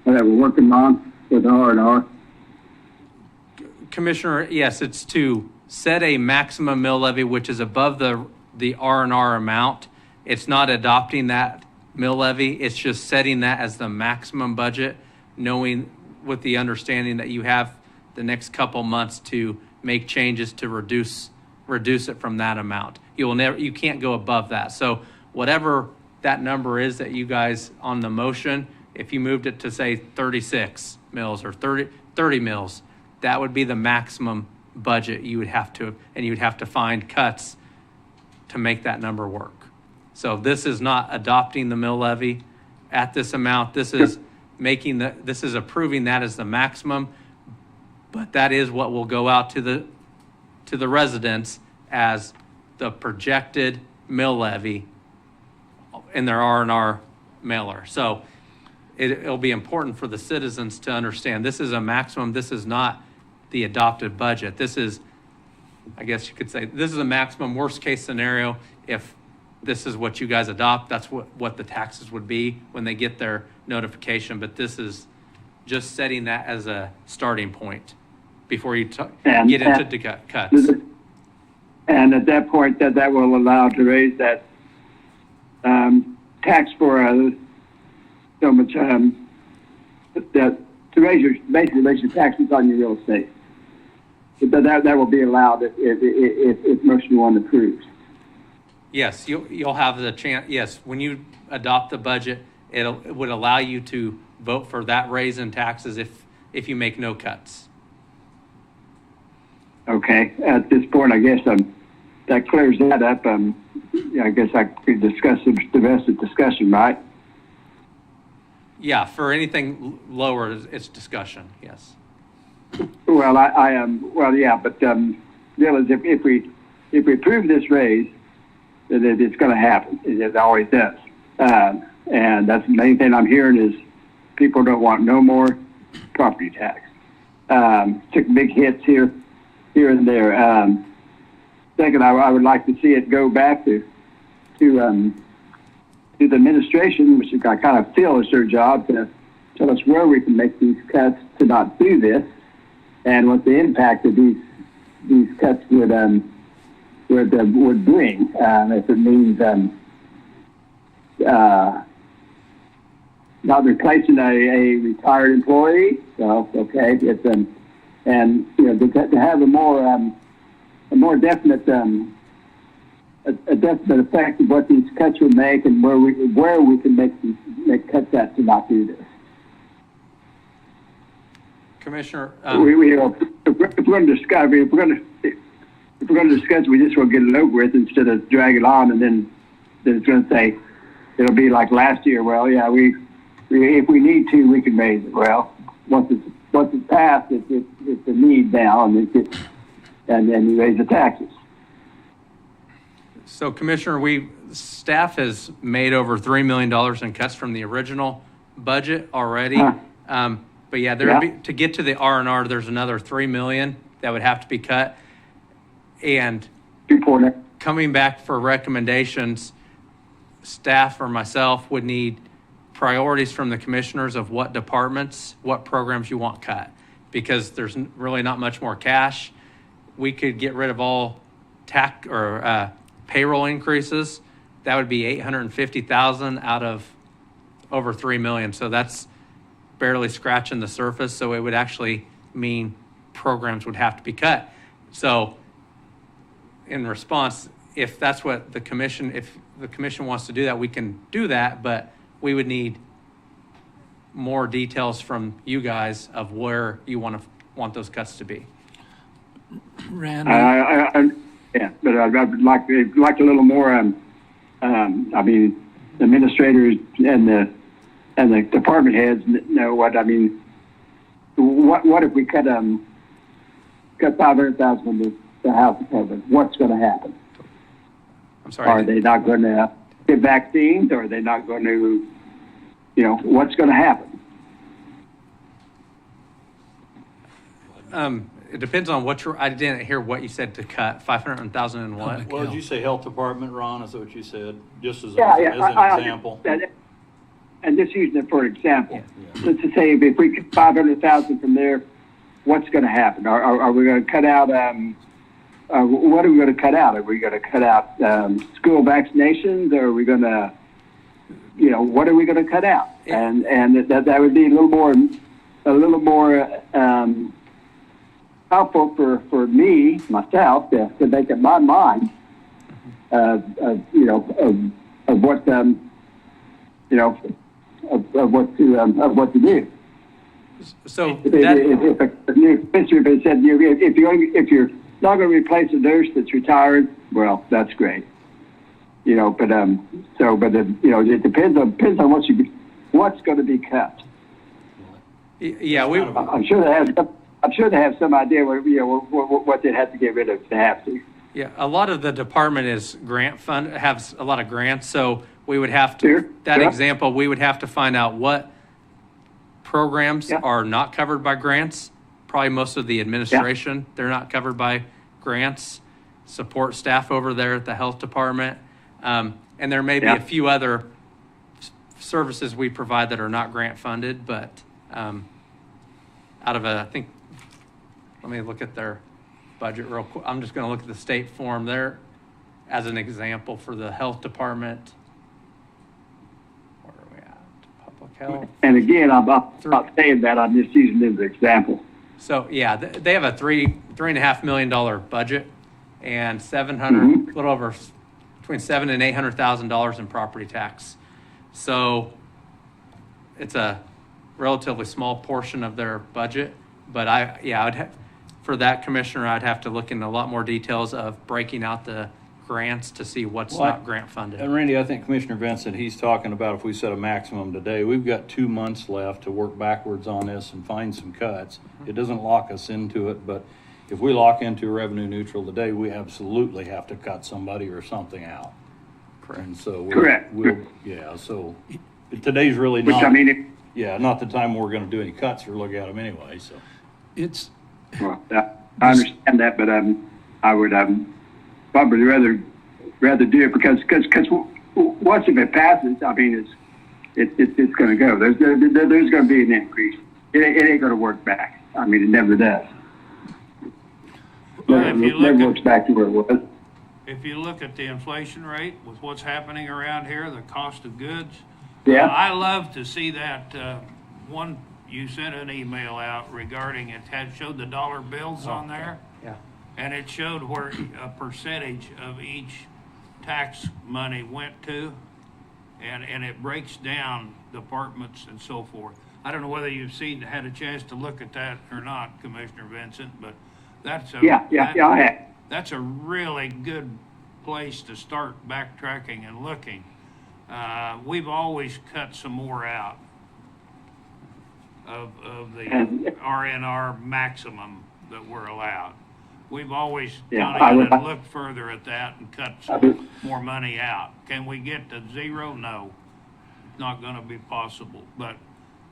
or that we're working on with R&R. Commissioner, yes, it's to set a maximum mill levy which is above the R&R amount. It's not adopting that mill levy. It's just setting that as the maximum budget, knowing with the understanding that you have the next couple months to make changes to reduce it from that amount. You can't go above that. So whatever that number is that you guys on the motion, if you moved it to say 36 mills or 30 mills, that would be the maximum budget you would have to, and you would have to find cuts to make that number work. So this is not adopting the mill levy at this amount. This is approving that as the maximum, but that is what will go out to the residents as the projected mill levy in their R&R mailer. So it'll be important for the citizens to understand this is a maximum. This is not the adopted budget. This is, I guess you could say, this is a maximum worst case scenario. If this is what you guys adopt, that's what the taxes would be when they get their notification. But this is just setting that as a starting point before you get into cuts. And at that point, that will allow to raise that tax for so much that to basically raise your taxes on your real estate. But that will be allowed if motion one approves. Yes, you'll have the chance. Yes, when you adopt the budget, it would allow you to vote for that raise in taxes if you make no cuts. Okay. At this point, I guess that clears that up. I guess I could discuss the rest of the discussion, right? Yeah, for anything lower, it's discussion. Yes. Well, I am. Well, yeah, but realize if we approve this raise, that it's going to happen. It always does. And that's the main thing I'm hearing is people don't want no more property tax. Took big hits here and there. Second, I would like to see it go back to the administration, which I kind of feel is their job, to tell us where we can make these cuts to not do this, and what the impact of these cuts would bring. If it means not replacing a retired employee, so okay, it's and to have a more definite a definite effect of what these cuts would make, and where we can make cuts at to not do this. Commissioner, if we're going to discuss, we just want to get it over with instead of drag it on, and then it's going to say it'll be like last year. Well, yeah, if we need to, we can raise it. Well, once it's passed, it's a need now, and then you raise the taxes. so Commissioner, staff has made over $3 million in cuts from the original budget already. But yeah, to get to the R&R, there's another $3 million that would have to be cut. And coming back for recommendations, staff or myself would need priorities from the commissioners of what departments, what programs you want cut, because there's really not much more cash. We could get rid of all tax or payroll increases. That would be $850,000 out of over $3 million. So that's barely scratching the surface. So it would actually mean programs would have to be cut. So in response, if that's what if the commission wants to do that, we can do that, but we would need more details from you guys of where you want those cuts to be. Randy? Yeah, but I'd like a little more. I mean, administrators and the department heads know what I mean. What if we cut $500,000 from the House Department? What's going to happen? I'm sorry. Are they not going to get vaccines? Or are they not going to? What's going to happen? It depends on I didn't hear what you said to cut. 500,000 in what? Well, did you say health department, Ron? Is that what you said? Just as an example. And just using it for example. Yeah. Let's just say if we get 500,000 from there, what's going to happen? Are we going to cut out? What are we going to cut out? Are we going to cut out school vaccinations, or are we going to, what are we going to cut out? And that would be a little more helpful for me myself to make up my mind of what what to do. So if a new commissioner said if you're not going to replace a nurse that's retired, well, that's great. It depends on what's going to be cut. Yeah, I'm sure they have some idea what they have to get rid of if they have to. Yeah, a lot of the department is grant fund, has a lot of grants, so we would have to, example, we would have to find out what programs are not covered by grants. Probably most of the administration, they're not covered by grants. Support staff over there at the health department. And there may be a few other services we provide that are not grant funded, but out of let me look at their budget real quick. I'm just going to look at the state form there as an example for the health department. Where are we at? Public health. And again, I'm not saying that. I'm just using it as an example. So yeah, they have a $3.5 million budget and a little over between $700,000 and $800,000 in property tax. So it's a relatively small portion of their budget, but for that commissioner, I'd have to look into a lot more details of breaking out the grants to see what's not grant funded. And Randy, I think Commissioner Vincent, he's talking about if we set a maximum today, we've got 2 months left to work backwards on this and find some cuts. It doesn't lock us into it, but if we lock into revenue neutral today, we absolutely have to cut somebody or something out. And so Correct. Yeah, so today's really Which, not, I mean, not the time we're gonna do any cuts or look at them anyway, so. It's, well, I understand that, but I would probably rather do it because once if it passes, I mean, it's going to go. There's going to be an increase. It ain't going to work back. I mean, it never does. Well, if you Never look works back to where it was. If you look at the inflation rate with what's happening around here, the cost of goods, Yeah. I love to see that one, you sent an email out regarding it, showed the dollar bills on there. Yeah. And it showed where a percentage of each tax money went to, and it breaks down departments and so forth. I don't know whether you've had a chance to look at that or not, Commissioner Vincent, but that's Yeah, I have. that's a really good place to start backtracking and looking. We've always cut some more out of the RNR maximum that we're allowed. We've always gone in and looked further at that and cut some more money out. Can we get to zero? No, it's not going to be possible. But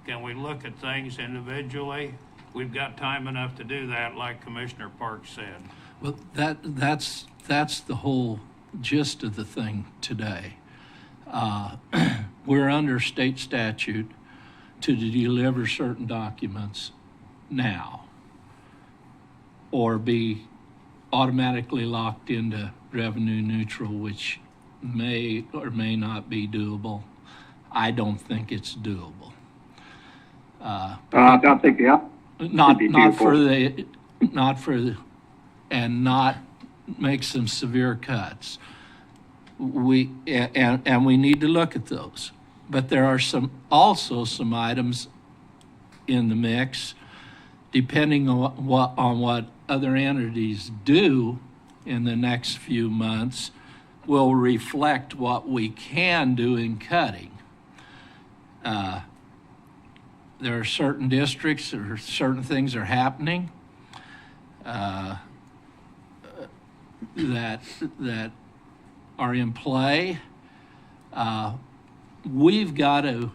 can we look at things individually? We've got time enough to do that, like Commissioner Parks said. well, that's the whole gist of the thing today. We're under state statute to deliver certain documents now, or be automatically locked into revenue neutral, which may or may not be doable. I don't think it's doable. I think, yeah. Not be for and not make some severe cuts. We need to look at those. But there are also some items in the mix, depending on what other entities do in the next few months, will reflect what we can do in cutting. There are certain districts or certain things are happening that are in play. We've got to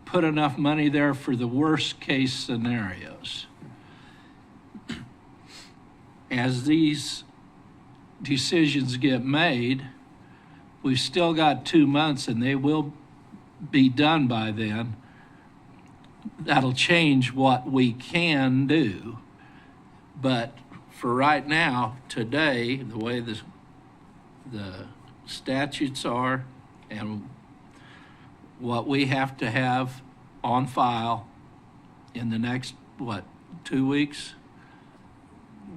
put enough money there for the worst case scenarios. As these decisions get made, we've still got 2 months and they will be done by then. That'll change what we can do. But for right now, today, the way the statutes are and what we have to have on file in the next, 2 weeks?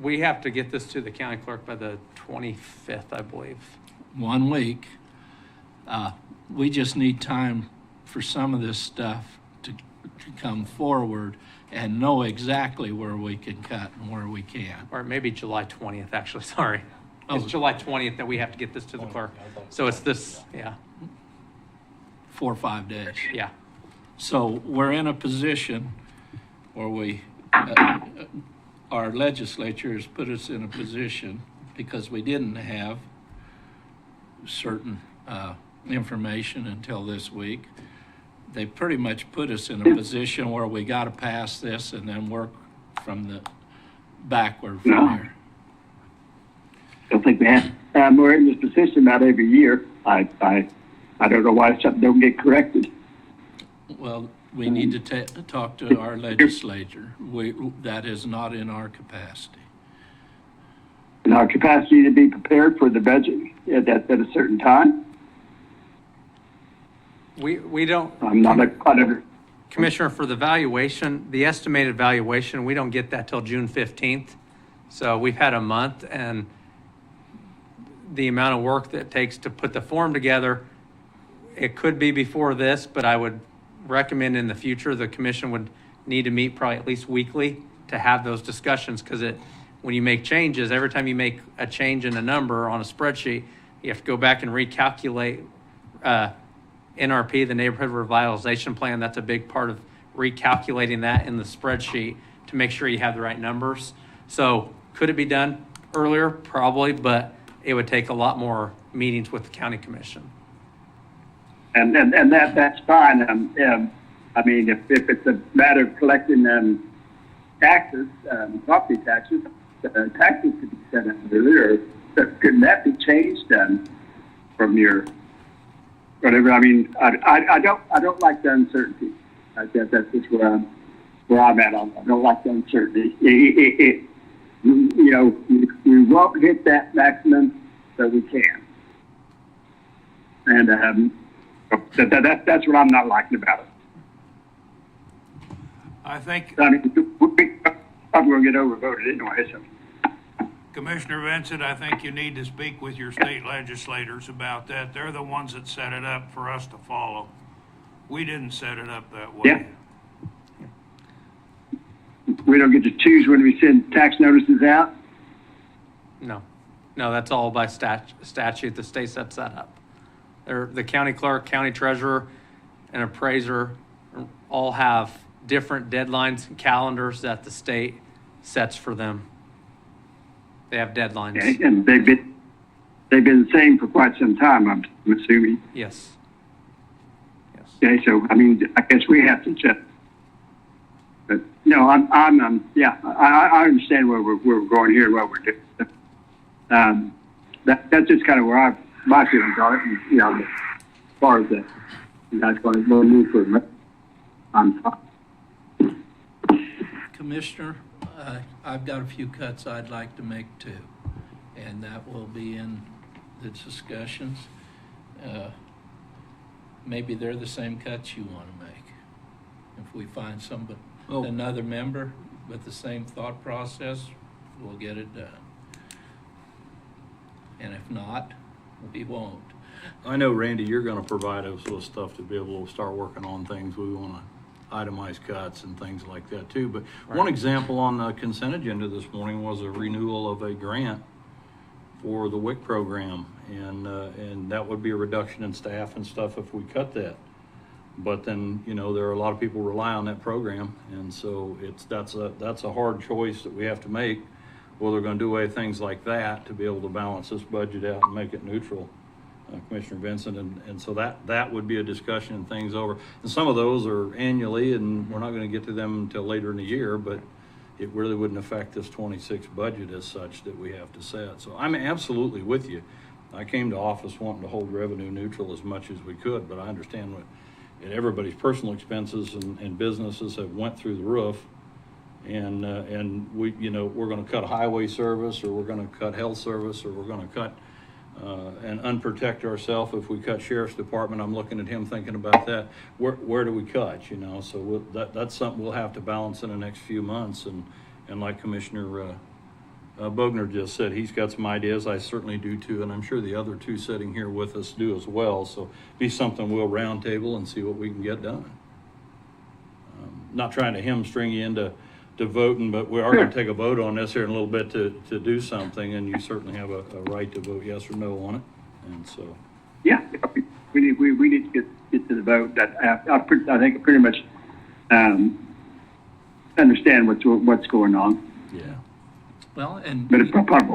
We have to get this to the county clerk by the 25th, I believe. 1 week. We just need time for some of this stuff to come forward and know exactly where we can cut and where we can't. Or maybe July 20th, actually, sorry. It's Oh. July 20th that we have to get this to the clerk. So it's this, yeah, 4 or 5 days. yeah. So we're in a position where our legislature has put us in a position because we didn't have certain information until this week. They pretty much put us in a position where we got to pass this and then work from the backward from here. I think we have. We're in this position about every year. I don't know why something don't get corrected. Well, we need to talk to our legislature. That is not in our capacity. And our capacity to be prepared for the budget at a certain time. We don't. I'm not a auditor. Commissioner, for the valuation, the estimated valuation, we don't get that till June 15th. So we've had a month, and the amount of work that it takes to put the form together, it could be before this, but I would recommend in the future the commission would need to meet probably at least weekly to have those discussions, because when you make changes, every time you make a change in a number on a spreadsheet, you have to go back and recalculate NRP, the Neighborhood Revitalization Plan. That's a big part of recalculating that in the spreadsheet to make sure you have the right numbers. So could it be done earlier? Probably, but it would take a lot more meetings with the county commission. And that's fine. I mean, if it's a matter of collecting taxes, property taxes, taxes could be set up earlier. Couldn't that be changed from your whatever? I mean, I don't like the uncertainty. I guess that's just where I'm at on. I don't like the uncertainty. You know, we won't hit that maximum, so we can. And that's what I'm not liking about it. I think, I mean, I'm going to get overvoted anyway. So. Commissioner Vincent, I think you need to speak with your state legislators about that. They're the ones that set it up for us to follow. We didn't set it up that way. Yeah. We don't get to choose when we send tax notices out? No, that's all by statute. The state sets that up. The county clerk, county treasurer, and appraiser all have different deadlines and calendars that the state sets for them. They have deadlines. Okay, and they've been the same for quite some time, I'm assuming. Yes. Okay, so I mean, I guess we have to check. But no, I understand where we're going here, what we're doing. That's just kind of where my feelings are. And, you know, as far as that's going to move for I'm fine. Commissioner, I've got a few cuts I'd like to make too, and that will be in the discussions. Maybe they're the same cuts you want to make. If we find another member with the same thought process, we'll get it done. And if not, we won't. I know, Randy, you're going to provide us with stuff to be able to start working on things. We want to itemize cuts and things like that too. But one example on the consent agenda this morning was a renewal of a grant for the WIC program, and that would be a reduction in staff and stuff if we cut that. But then, you know, there are a lot of people rely on that program, and so that's a hard choice that we have to make. Well, they're going to do away with things like that to be able to balance this budget out and make it neutral, Commissioner Vincent, and so that would be a discussion and things over. And some of those are annually, and we're not going to get to them until later in the year, but it really wouldn't affect this 26 budget as such that we have to set. So I'm absolutely with you. I came to office wanting to hold revenue neutral as much as we could, but I understand what everybody's personal expenses and businesses have went through the roof. And we, you know, we're going to cut highway service, or we're going to cut health service, or we're going to cut and unprotect ourselves if we cut sheriff's department. I'm looking at him thinking about that. Where do we cut? You know, so that's something we'll have to balance in the next few months. And like Commissioner Bogner just said, he's got some ideas. I certainly do too, and I'm sure the other two sitting here with us do as well. So be something we'll roundtable and see what we can get done. Not trying to hamstring you into voting, but we are going to take a vote on this here in a little bit to do something, and you certainly have a right to vote yes or no on it. And so, yeah, we need to get to the vote. That I think I pretty much understand what's going on. Yeah. Well, and but it probably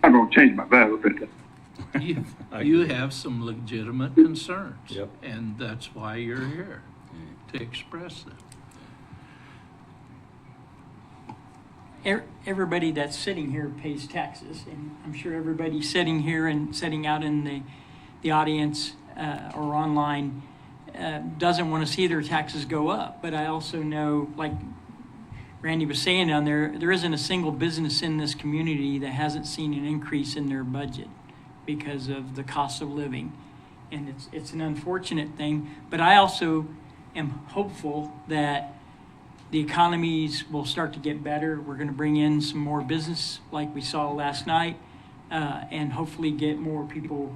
won't change my vote. But you have some legitimate concerns, yep. And that's why you're here to express them. Everybody that's sitting here pays taxes, and I'm sure everybody sitting here and sitting out in the audience or online doesn't want to see their taxes go up. But I also know, like Randy was saying down there isn't a single business in this community that hasn't seen an increase in their budget because of the cost of living. And it's an unfortunate thing, but I also am hopeful that the economies will start to get better. We're going to bring in some more business like we saw last night, and hopefully get more people,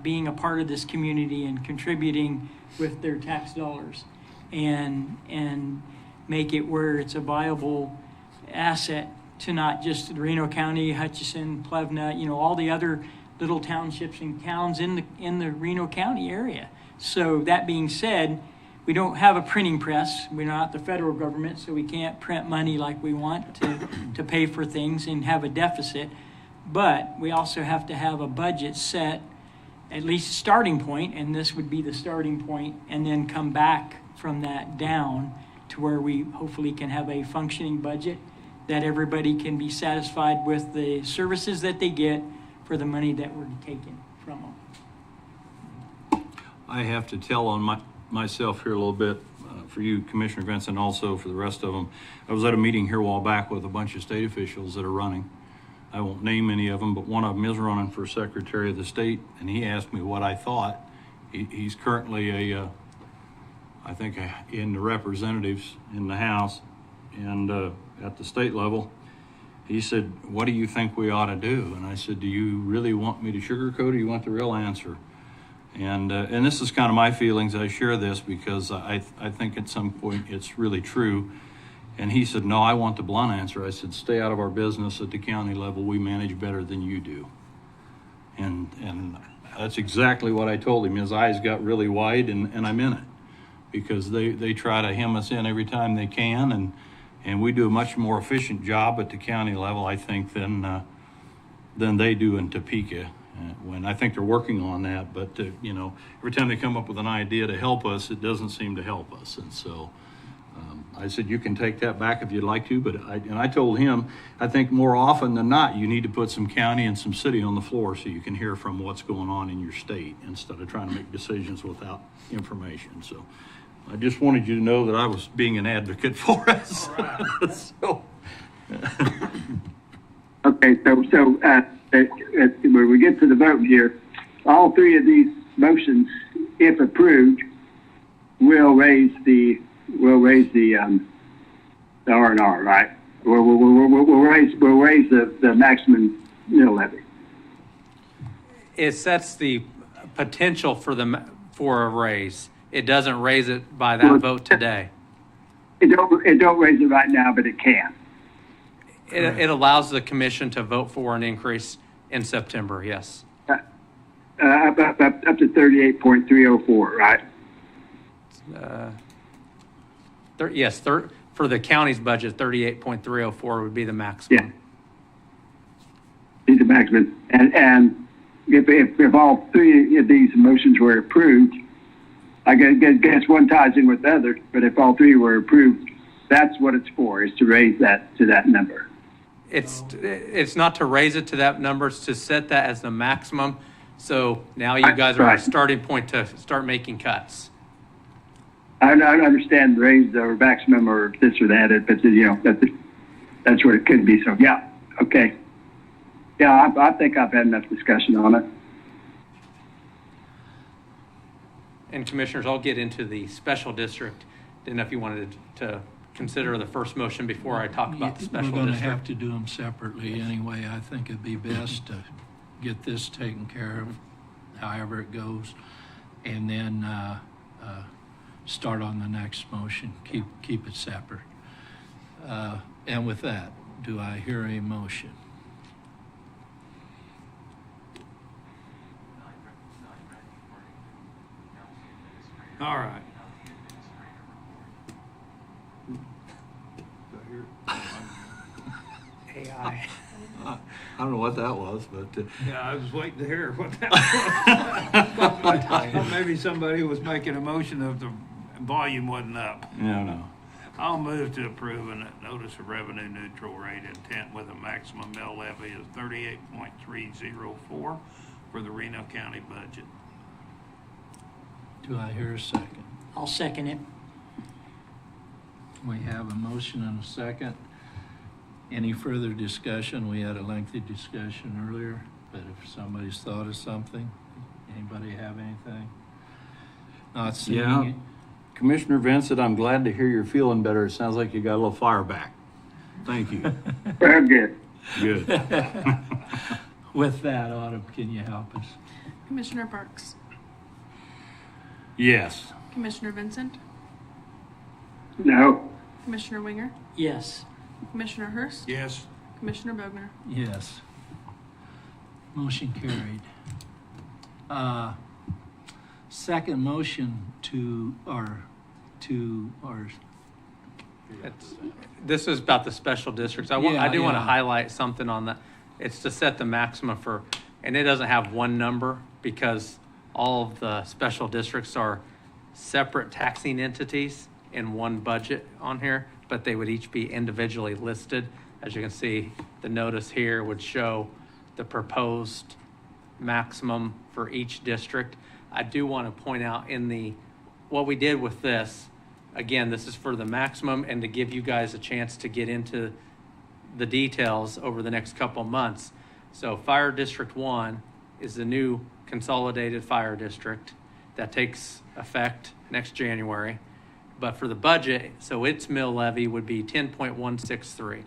being a part of this community and contributing with their tax dollars, and make it where it's a viable asset to not just Reno County, Hutchinson, Plevna, all the other little townships and towns in the Reno County area. So that being said, we don't have a printing press. We're not the federal government, so we can't print money like we want to pay for things and have a deficit. but we also have to have a budget set, at least a starting point, and this would be the starting point, and then come back from that down to where we hopefully can have a functioning budget that everybody can be satisfied with the services that they get for the money that we're taking from them. I have to tell on myself here a little bit, for you, Commissioner Vincent, also for the rest of them. I was at a meeting here a while back with a bunch of state officials that are running. I won't name any of them, but one of them is running for Secretary of the State, and he asked me what I thought. He's currently I think in the representatives in the House and at the state level. He said, "What do you think we ought to do?" And I said, "Do you really want me to sugarcoat it, or you want the real answer?" And this is kind of my feelings. I share this because I think at some point it's really true. And he said, "No, I want the blunt answer." I said, "Stay out of our business at the county level. We manage better than you do." And that's exactly what I told him. His eyes got really wide, and I'm in it, because they try to hem us in every time they can, and we do a much more efficient job at the county level, I think, than they do in Topeka. When I think they're working on that, but every time they come up with an idea to help us, it doesn't seem to help us. And so I said, "You can take that back if you'd like to," but I told him, I think more often than not, you need to put some county and some city on the floor so you can hear from what's going on in your state instead of trying to make decisions without information. So I just wanted you to know that I was being an advocate for us. All right. So. Okay, so when we get to the vote here, all three of these motions, if approved, will raise the R&R, right? We'll raise the maximum mill levy. It sets the potential for a raise. It doesn't raise it by that vote today. It don't raise it right now, but it can. It allows the commission to vote for an increase in September, yes. Up to 38.304, right? Yes, for the county's budget, 38.304 would be the maximum. Yeah. Be the maximum. And if all three of these motions were approved, I guess one ties in with the other, but if all three were approved, that's what it's for, is to raise that to that number. It's not to raise it to that number, it's to set that as the maximum. So now you guys are at a starting point to start making cuts. I understand raise or maximum or this or that, but that's what it could be. So yeah, okay. Yeah, I think I've had enough discussion on it. And commissioners, I'll get into the special district. Didn't know if you wanted to consider the first motion before I talk about the special district. We're going to have to do them separately anyway. I think it'd be best to get this taken care of, however it goes, and then start on the next motion. Keep it separate. And with that, do I hear a motion? All right. AI. I don't know what that was, but Yeah, I was waiting to hear what that was. I thought maybe somebody was making a motion of the volume wasn't up. no. I'll move to approve a notice of revenue neutral rate intent with a maximum mill levy of 38.304 for the Reno County budget. Do I hear a second? I'll second it. We have a motion and a second. Any further discussion? We had a lengthy discussion earlier, but if somebody's thought of something, anybody have anything? Not seeing Yeah. it. Commissioner Vincent, I'm glad to hear you're feeling better. It sounds like you got a little fire back. Thank you. Very good. Good. With that, Autumn, can you help us? Commissioner Parks, Yes. Commissioner Vincent, No. Commissioner Winger, Yes. Commissioner Hurst, Yes. Commissioner Bogner. Yes. Motion carried. Second motion to our This is about the special districts. I do want to Yeah. highlight something on that. It's to set the maximum for, and it doesn't have one number because all of the special districts are separate taxing entities in one budget on here, but they would each be individually listed. As you can see, the notice here would show the proposed maximum for each district. I do want to point out what we did with this, again, this is for the maximum and to give you guys a chance to get into the details over the next couple months. So Fire District 1 is the new consolidated fire district that takes effect next January. But for the budget, so its mill levy would be 10.163.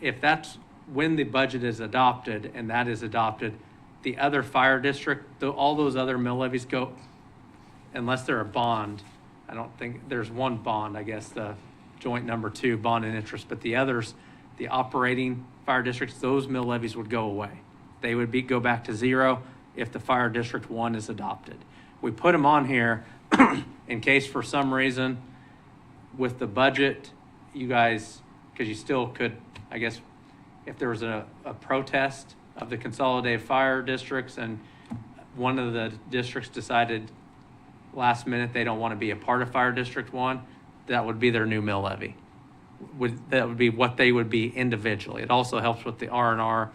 If that's when the budget is adopted, and that is adopted, the other fire district, all those other mill levies go, unless they're a bond. I don't think there's one bond, I guess, the joint number 2 bond and interest, but the others, the operating fire districts, those mill levies would go away. They would go back to 0 if the Fire District 1 is adopted. We put them on here in case for some reason with the budget, you guys, because you still could, I guess, if there was a protest of the consolidated fire districts and one of the districts decided last minute they don't want to be a part of Fire District 1, that would be their new mill levy. That would be what they would be individually. It also helps with the R&R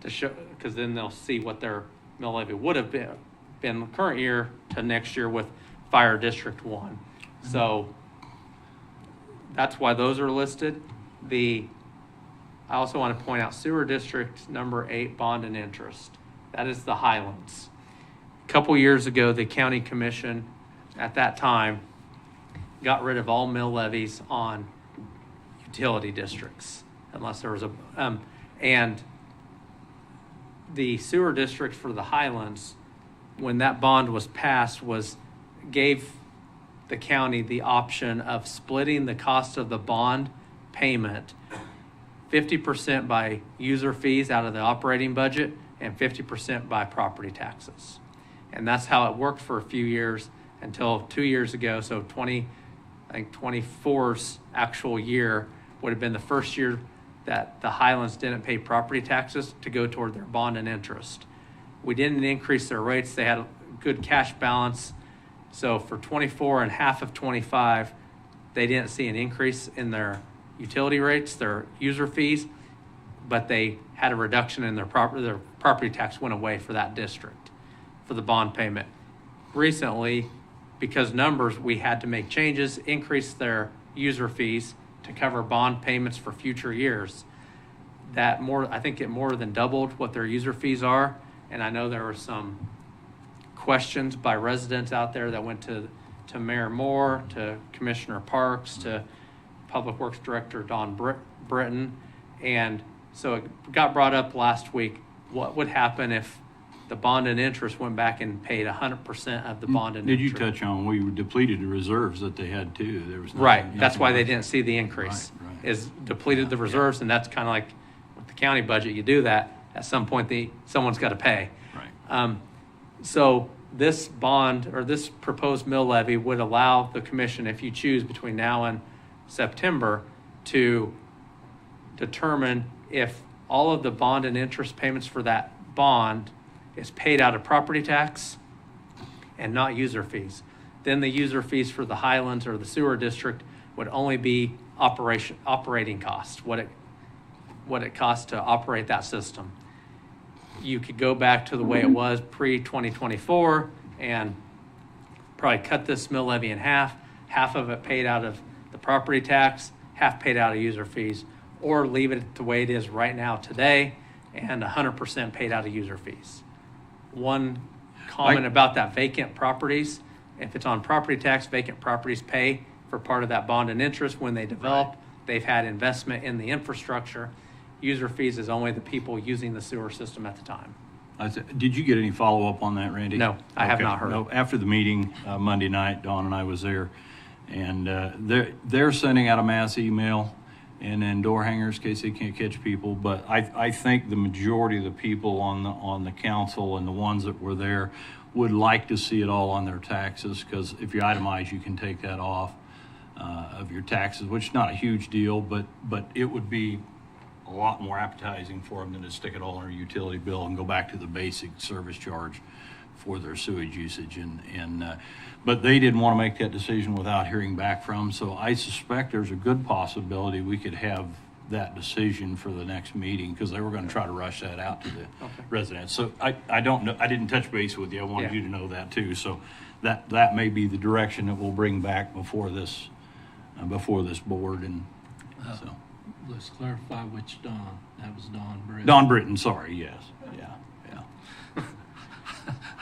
to show, because then they'll see what their mill levy would have been the current year to next year with Fire District 1. So that's why those are listed. I also want to point out Sewer District number 8 bond and interest. That is the Highlands. A couple years ago, the county commission at that time got rid of all mill levies on utility districts, unless there was and the sewer district for the Highlands, when that bond was passed, gave the county the option of splitting the cost of the bond payment 50% by user fees out of the operating budget and 50% by property taxes. And that's how it worked for a few years until 2 years ago. So 24's actual year would have been the first year that the Highlands didn't pay property taxes to go toward their bond and interest. We didn't increase their rates. They had a good cash balance. So for 24 and half of 25, they didn't see an increase in their utility rates, their user fees, but they had a reduction in their property tax went away for that district for the bond payment. Recently, because numbers, we had to make changes, increase their user fees to cover bond payments for future years. I think it more than doubled what their user fees are. And I know there were some questions by residents out there that went to Mayor Moore, to Commissioner Parks, to Public Works Director Don Britton. And so it got brought up last week, what would happen if the bond and interest went back and paid 100% of the bond and interest? Did you touch on, we depleted the reserves that they had too? There was right. That's why they didn't see the increase. Right. Is depleted the reserves, and that's kind of like with the county budget. You do that at some point. Someone's got to pay. Right. So this bond or this proposed mill levy would allow the commission, if you choose between now and September, to determine if all of the bond and interest payments for that bond is paid out of property tax and not user fees. Then the user fees for the Highlands or the sewer district would only be operating costs, what it costs to operate that system. You could go back to the way it was pre-2024 and probably cut this mill levy in half of it paid out of the property tax, half paid out of user fees, or leave it the way it is right now today and 100% paid out of user fees. One comment about that vacant properties, if it's on property tax, vacant properties pay for part of that bond and interest when they develop. Right. They've had investment in the infrastructure. User fees is only the people using the sewer system at the time. Did you get any follow-up on that, Randy? No, I have not heard. No, after the meeting Monday night, Dawn and I was there, and they're sending out a mass email and then door hangers in case they can't catch people. But I think the majority of the people on the council and the ones that were there would like to see it all on their taxes, because if you itemize, you can take that off of your taxes, which is not a huge deal, but it would be a lot more appetizing for them than to stick it all in their utility bill and go back to the basic service charge for their sewage usage. But they didn't want to make that decision without hearing back from them. So I suspect there's a good possibility we could have that decision for the next meeting, because they were going to try to rush that out to the residents. So I don't know. I didn't touch base with you. I wanted you to know that too. So that may be the direction that we'll bring back before this board. And so Let's clarify which Don. That was Don Britton. Don Britton, sorry, yes, yeah.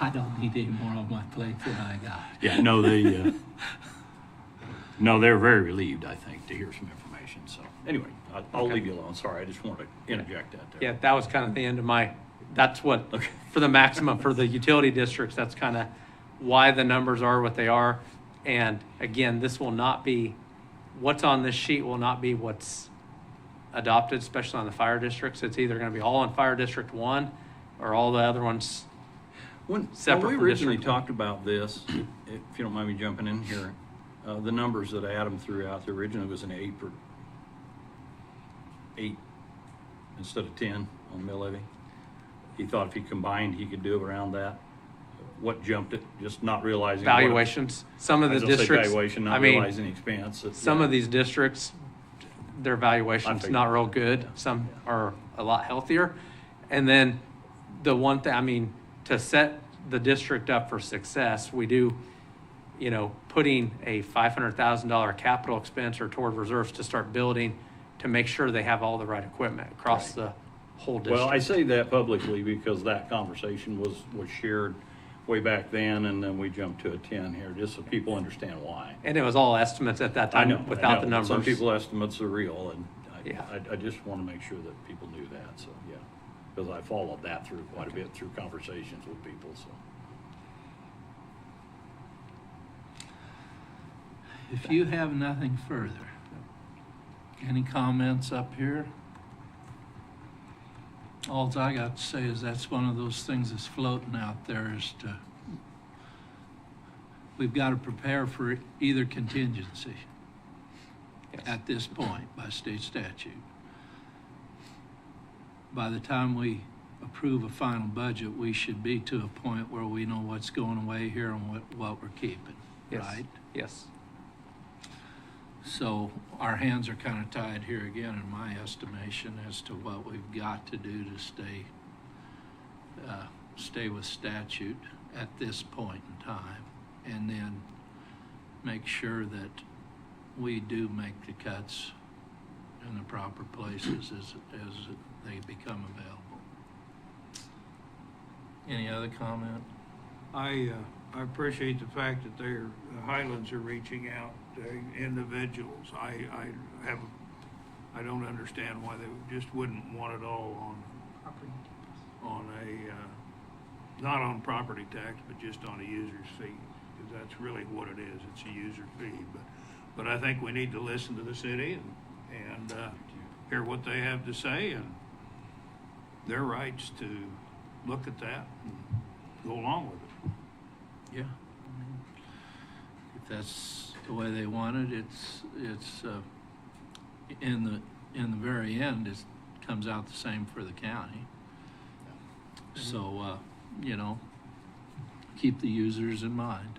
I don't need any more on my plate than I got. Yeah, no, they're very relieved, I think, to hear some information. So anyway, I'll leave you alone. Sorry, I just wanted to interject that there. Yeah, that was kind of the end of that's what, for the maximum, for the utility districts, that's kind of why the numbers are what they are. And again, this will not be, what's on this sheet will not be what's adopted, especially on the fire districts. It's either going to be all on Fire District 1 or all the other ones separate When we from originally District 1. talked about this, if you don't mind me jumping in here, the numbers that Adam threw out there originally was an 8 instead of 10 on mill levy. He thought if he combined, he could do it around that. What jumped it? Just not realizing Valuations. Some of the districts, valuation, not I mean, realizing the expense. some of these districts, their valuation's figured. not real good. Some are a lot healthier. And then the one thing, I mean, to set the district up for success, we do, putting a $500,000 capital expense or toward reserves to start building to make sure they have all the right equipment across the whole district. Well, I say that publicly because that conversation was shared way back then, and then we jumped to a 10 here, just so people understand why. And it was all estimates at that time without the numbers. Some people estimates are real, and Yeah. I just want to make sure that people knew that, so, yeah. Because I followed that through quite a bit through conversations with people, so. If you have nothing further, any comments up here? All I got to say is that's one of those things that's floating out there is we've got to prepare for either contingency at this point by state statute. By the time we approve a final budget, we should be to a point where we know what's going away here and what we're keeping, right? Yes. So our hands are kind of tied here again, in my estimation, as to what we've got to do to stay with statute at this point in time, and then make sure that we do make the cuts in the proper places as they become available. Any other comment? I appreciate the fact that the Highlands are reaching out to individuals. I don't understand why they just wouldn't want it all not on property tax, but just on a user's fee, because that's really what it is. It's a user fee. But I think we need to listen to the city and hear what they have to say, and their rights to look at that and go along with it. Yeah. If that's the way they want it, it's in the very end, it comes out the same for the county. So, keep the users in mind.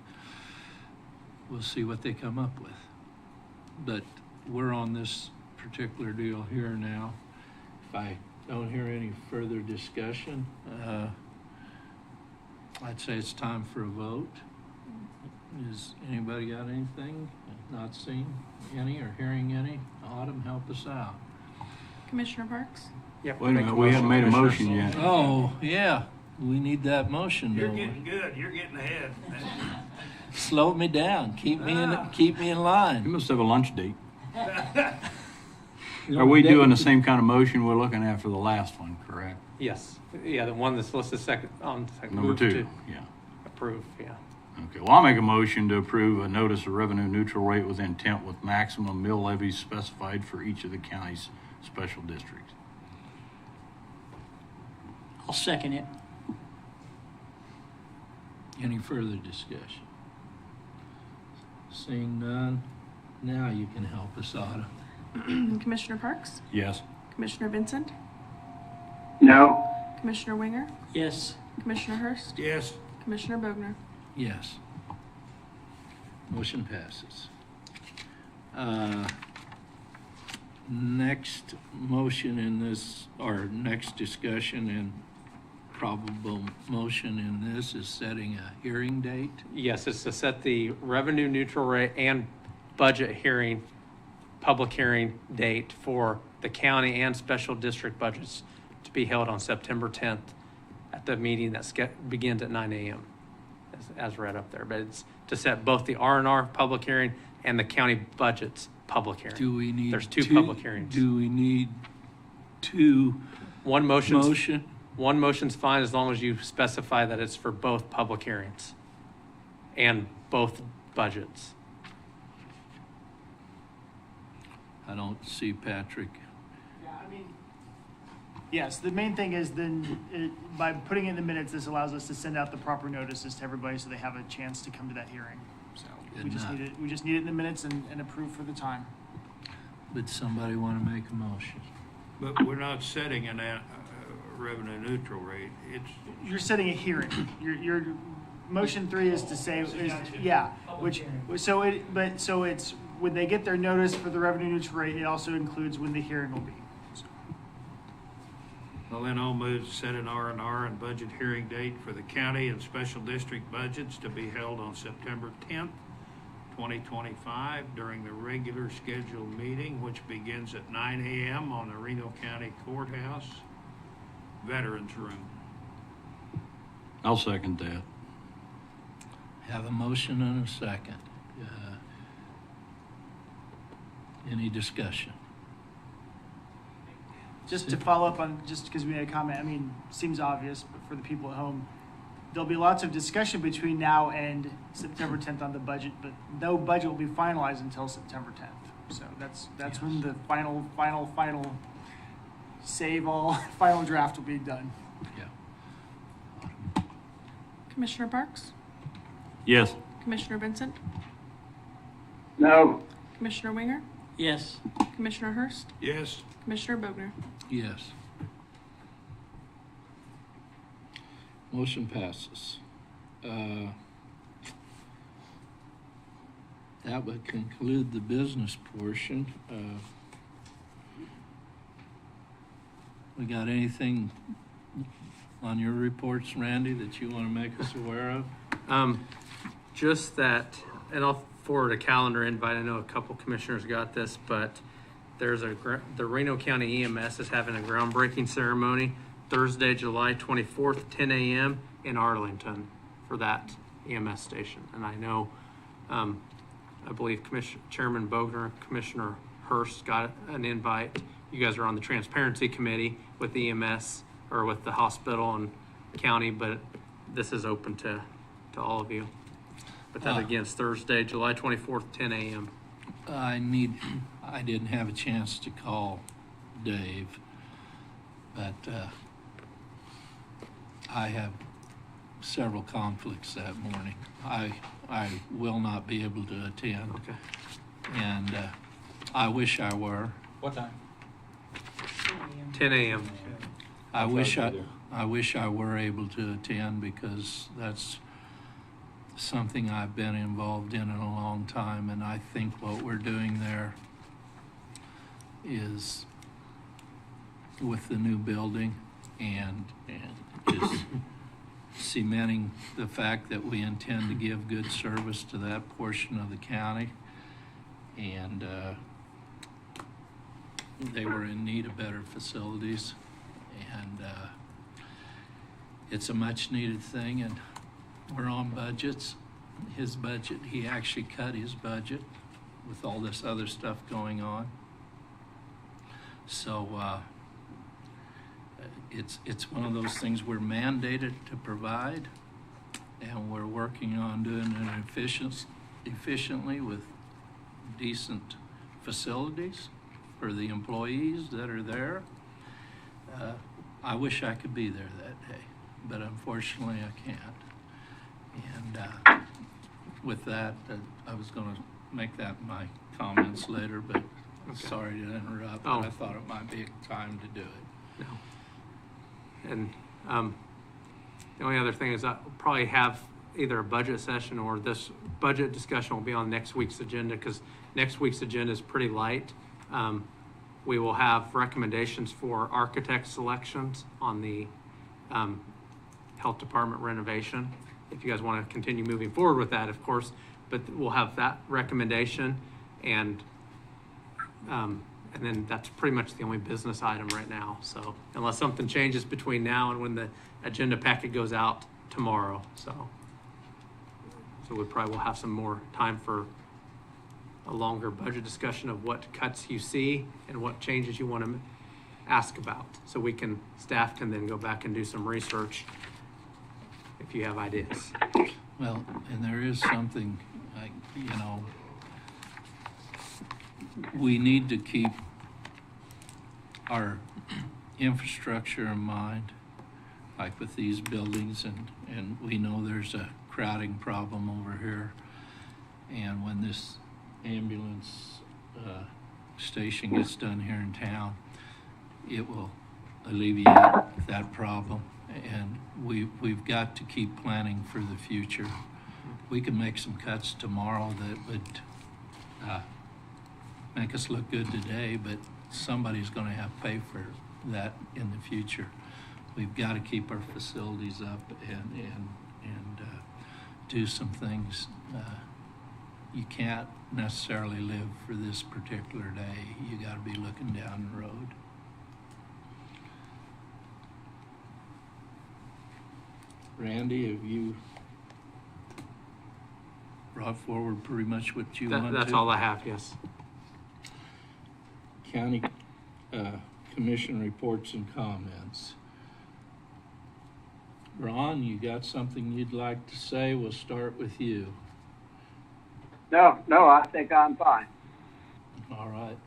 We'll see what they come up with. But we're on this particular deal here now. If I don't hear any further discussion, I'd say it's time for a vote. Has anybody got anything? Not seen any or hearing any? Autumn, help us out. Commissioner Parks? Yep. Wait a minute, we haven't made a motion yet. Oh, yeah, we need that motion, You're don't we? getting good. You're getting ahead. Slow me down, keep me in You line. must have a lunch date. Are we doing the same kind of motion we're looking at for the last one, correct? Yes. Yeah, the one that's listed second. Number Move 2, to yeah. approve, yeah. Okay, well, I'll make a motion to approve a notice of revenue neutral rate with intent with maximum mill levies specified for each of the county's special districts. I'll second it. Any further discussion? Seeing none, now you can help us, Autumn. Commissioner Parks? Yes. Commissioner Vincent, No. Commissioner Winger, Yes. Commissioner Hurst, Yes. Commissioner Bogner. Yes. Motion passes. Next motion in this, or next discussion and probable motion in this is setting a hearing date. Yes, it's to set the revenue neutral rate and budget hearing, public hearing date for the county and special district budgets to be held on September 10th at the meeting that begins at 9 a.m. As read up there. But it's to set both the R&R public hearing and the county budgets public hearing. Do we need? There's two public hearings. Do we need two One motion's motion? One motion's fine as long as you specify that it's for both public hearings and both budgets. I don't see Patrick. Yeah, I mean, yes, the main thing is then, by putting it in the minutes, this allows us to send out the proper notices to everybody so they have a chance to come to that hearing. So we just need it in the minutes and approve for the time. Would somebody want to make a motion? But we're not setting a revenue neutral rate. You're setting a hearing. Your motion 3 is to say, yeah, which, so it's, when they get their notice for the revenue neutral rate, it also includes when the hearing will be. So. Well, then I'll move to set an R&R and budget hearing date for the county and special district budgets to be held on September 10th, 2025 during the regular scheduled meeting, which begins at 9 a.m. on the Reno County Courthouse Veterans Room. I'll second that. Have a motion and a second. Any discussion? Just to follow up on, just because we made a comment, I mean, seems obvious, but for the people at home, there'll be lots of discussion between now and September 10th on the budget, but no budget will be finalized until September 10th. So that's when the final save all, final draft will be done. Yeah. Commissioner Parks, Yes. Commissioner Vincent, No. Commissioner Winger, Yes. Commissioner Hurst, Yes. Commissioner Bogner. Yes. Motion passes. That would conclude the business portion. We got anything on your reports, Randy, that you want to make us aware of? Just that, and I'll forward a calendar invite. I know a couple commissioners got this, but there's the Reno County EMS is having a groundbreaking ceremony Thursday, July 24th, 10 a.m. in Arlington for that EMS station. And I know, I believe Chairman Bogner and Commissioner Hurst got an invite. You guys are on the Transparency Committee with the EMS or with the hospital and county, but this is open to all of you. But that again is Thursday, July 24th, 10 a.m. I didn't have a chance to call Dave, but I have several conflicts that morning. I will not be able to attend. Okay. And I wish I were. What time? 10 a.m. I wish I were able to attend because that's something I've been involved in a long time, and I think what we're doing there is with the new building and is cementing the fact that we intend to give good service to that portion of the county, and they were in need of better facilities, and it's a much needed thing, and we're on budgets. His budget, he actually cut his budget with all this other stuff going on. So it's one of those things we're mandated to provide, and we're working on doing it efficiently with decent facilities for the employees that are there. I wish I could be there that day, but unfortunately I can't. And with that, I was going to make that my comments later, but Sorry to interrupt, Oh. but I thought it might be a time to do it. No. And the only other thing is I'll probably have either a budget session or this budget discussion will be on next week's agenda, because next week's agenda is pretty light. We will have recommendations for architect selections on the health department renovation. If you guys want to continue moving forward with that, of course, but we'll have that recommendation, and then that's pretty much the only business item right now. So unless something changes between now and when the agenda packet goes out tomorrow, so we probably will have some more time for a longer budget discussion of what cuts you see and what changes you want to ask about. So staff can then go back and do some research if you have ideas. Well, and there is something, like, we need to keep our infrastructure in mind, like with these buildings, and we know there's a crowding problem over here. And when this ambulance station gets done here in town, it will alleviate that problem. And we've got to keep planning for the future. We can make some cuts tomorrow that would make us look good today, but somebody's going to have to pay for that in the future. We've got to keep our facilities up and do some things. You can't necessarily live for this particular day. You got to be looking down the road. Randy, have you brought forward pretty much what you want to? That's all I have, yes. County Commission reports and comments. Ron, you got something you'd like to say? We'll start with you. No, I think I'm fine. All right.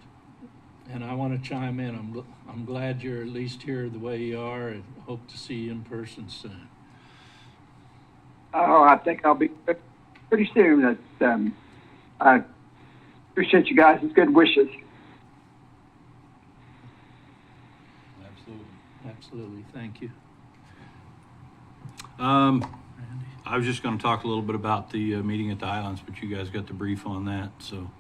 And I want to chime in. I'm glad you're at least here the way you are, and hope to see you in person soon. Oh, I think I'll be pretty soon. I appreciate you guys' good wishes. Absolutely. Thank you. I was just going to talk a little bit about the meeting at the Islands, but you guys got the brief on that. So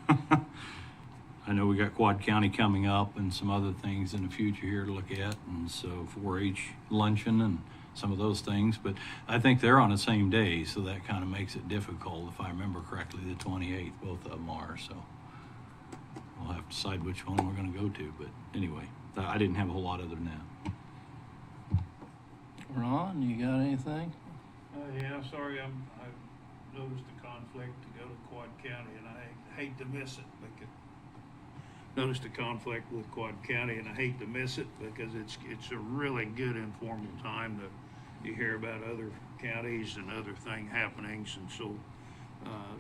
I know we got Quad County coming up and some other things in the future here to look at. And so 4-H luncheon and some of those things, but I think they're on the same day. So that kind of makes it difficult. If I remember correctly, the 28th, both of them are. So we'll have to decide which one we're going to go to. But anyway, I didn't have a whole lot other than that. Ron, you got anything? Yeah, sorry, I've noticed a conflict to go to Quad County, and I hate to miss it. Noticed a conflict with Quad County, and I hate to miss it because it's a really good informal time to you hear about other counties and other happenings, and so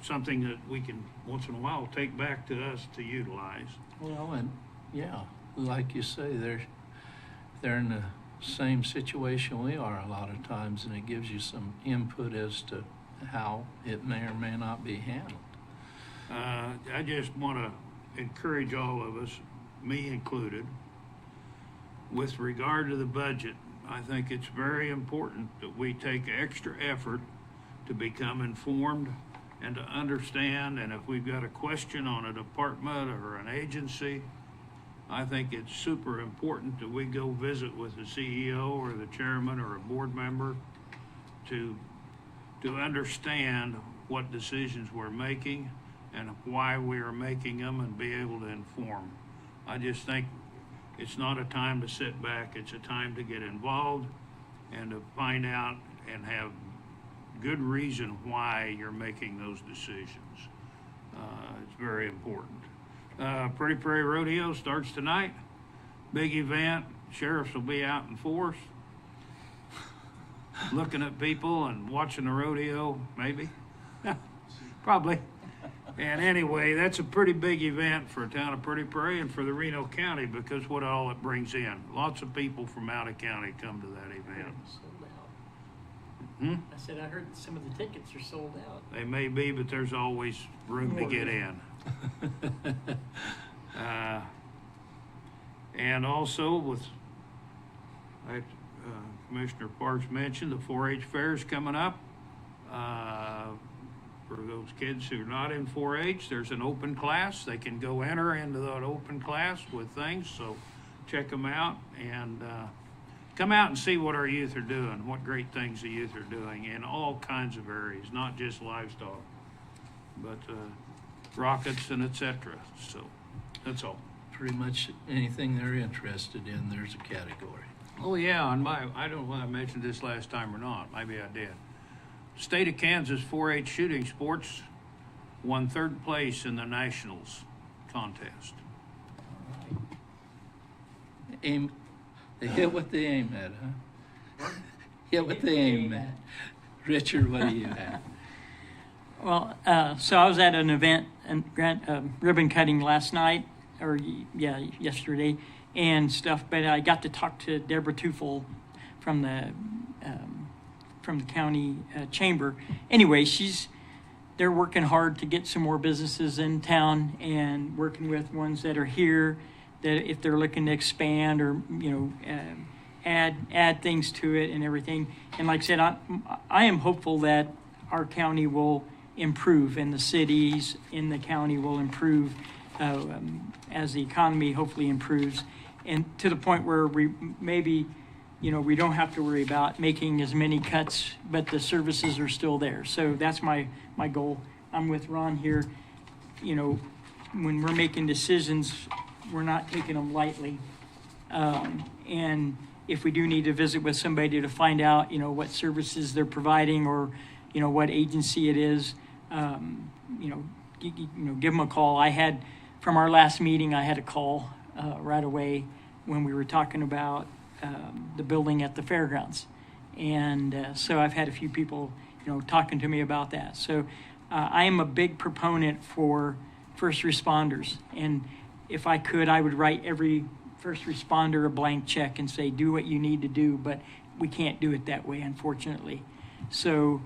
something that we can once in a while take back to us to utilize. Well, and yeah, like you say, they're in the same situation we are a lot of times, and it gives you some input as to how it may or may not be handled. I just want to encourage all of us, me included, with regard to the budget. I think it's very important that we take extra effort to become informed and to understand, and if we've got a question on a department or an agency, I think it's super important that we go visit with the CEO or the chairman or a board member to understand what decisions we're making and why we are making them, and be able to inform. I just think it's not a time to sit back. It's a time to get involved and to find out and have good reason why you're making those decisions. It's very important. Pretty Prairie Rodeo starts tonight. Big event. Sheriffs will be out in force, looking at people and watching the rodeo, maybe. Probably. And anyway, that's a pretty big event for a town of Pretty Prairie and for the Reno County, because what all it brings in. Lots of people from out of county come to that event. I said I heard some of the tickets are sold out. They may be, but there's always room to get in. And also with, Commissioner Parks mentioned, the 4-H fair is coming up. For those kids who are not in 4-H, there's an open class. They can go enter into that open class with things, so check them out and come out and see what our youth are doing, what great things the youth are doing in all kinds of areas, not just livestock, but rockets and etc. So that's all. Pretty much anything they're interested in, there's a category. Oh yeah, on I don't know if I mentioned this last time or not. Maybe I did. State of Kansas 4-H shooting sports won 3rd place in the nationals contest. Aim, they hit what they aim at, huh? Hit what they aim at. Richard, what do you have? Well, so I was at an event and ribbon cutting last night, or yesterday, and stuff. But I got to talk to Deborah Tufel from the county chamber. Anyway, they're working hard to get some more businesses in town and working with ones that are here, that if they're looking to expand or add things to it and everything. And like I said, I am hopeful that our county will improve and the cities in the county will improve as the economy hopefully improves, and to the point where we maybe we don't have to worry about making as many cuts, but the services are still there. So that's my goal. I'm with Ron here. When we're making decisions, we're not taking them lightly. And if we do need to visit with somebody to find out, what services they're providing or, what agency it is, give them a call. From our last meeting, I had a call right away when we were talking about the building at the fairgrounds. And so I've had a few people, talking to me about that. So I am a big proponent for first responders. And if I could, I would write every first responder a blank check and say, do what you need to do, but we can't do it that way, unfortunately. So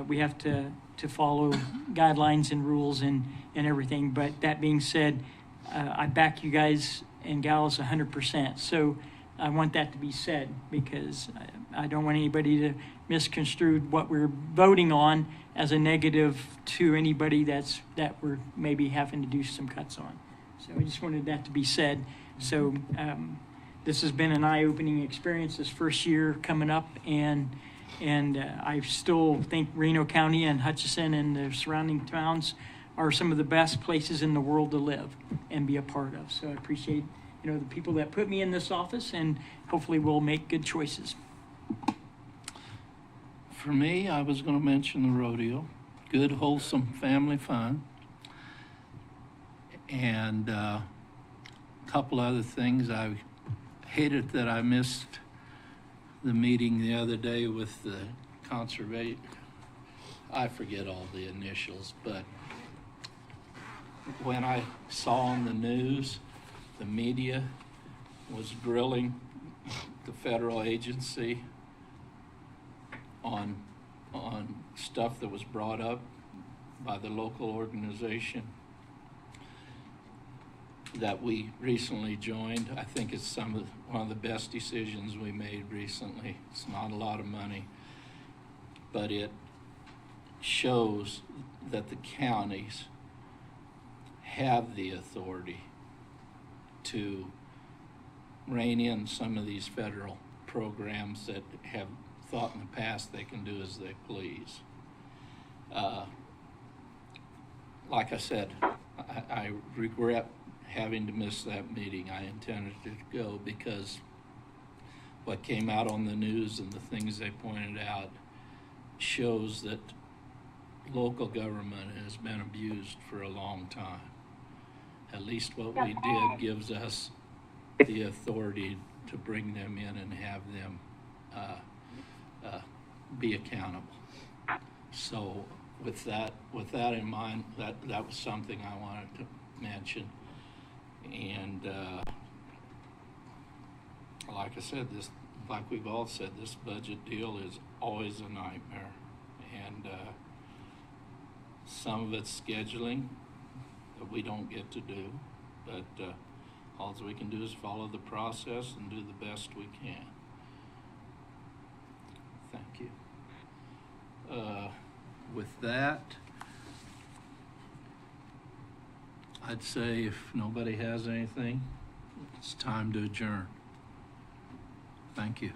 we have to follow guidelines and rules and everything. But that being said, I back you guys and gals 100%. So I want that to be said because I don't want anybody to misconstrue what we're voting on as a negative to anybody that we're maybe having to do some cuts on. So I just wanted that to be said. So this has been an eye-opening experience this first year coming up, and I still think Reno County and Hutchinson and the surrounding towns are some of the best places in the world to live and be a part of. So I appreciate the people that put me in this office, and hopefully we'll make good choices. For me, I was going to mention the rodeo. Good, wholesome family fun. And a couple other things. I hated that I missed the meeting the other day with the conservation. I forget all the initials, but when I saw on the news, the media was grilling the federal agency on stuff that was brought up by the local organization that we recently joined. I think it's one of the best decisions we made recently. It's not a lot of money, but it shows that the counties have the authority to rein in some of these federal programs that have thought in the past they can do as they please. Like I said, I regret having to miss that meeting. I intended to go because what came out on the news and the things they pointed out shows that local government has been abused for a long time. At least what we did gives us the authority to bring them in and have them be accountable. So with that in mind, that was something I wanted to mention. And like I said, like we've all said, this budget deal is always a nightmare. And some of it's scheduling that we don't get to do, but all we can do is follow the process and do the best we can. Thank you. With that, I'd say if nobody has anything, it's time to adjourn. Thank you.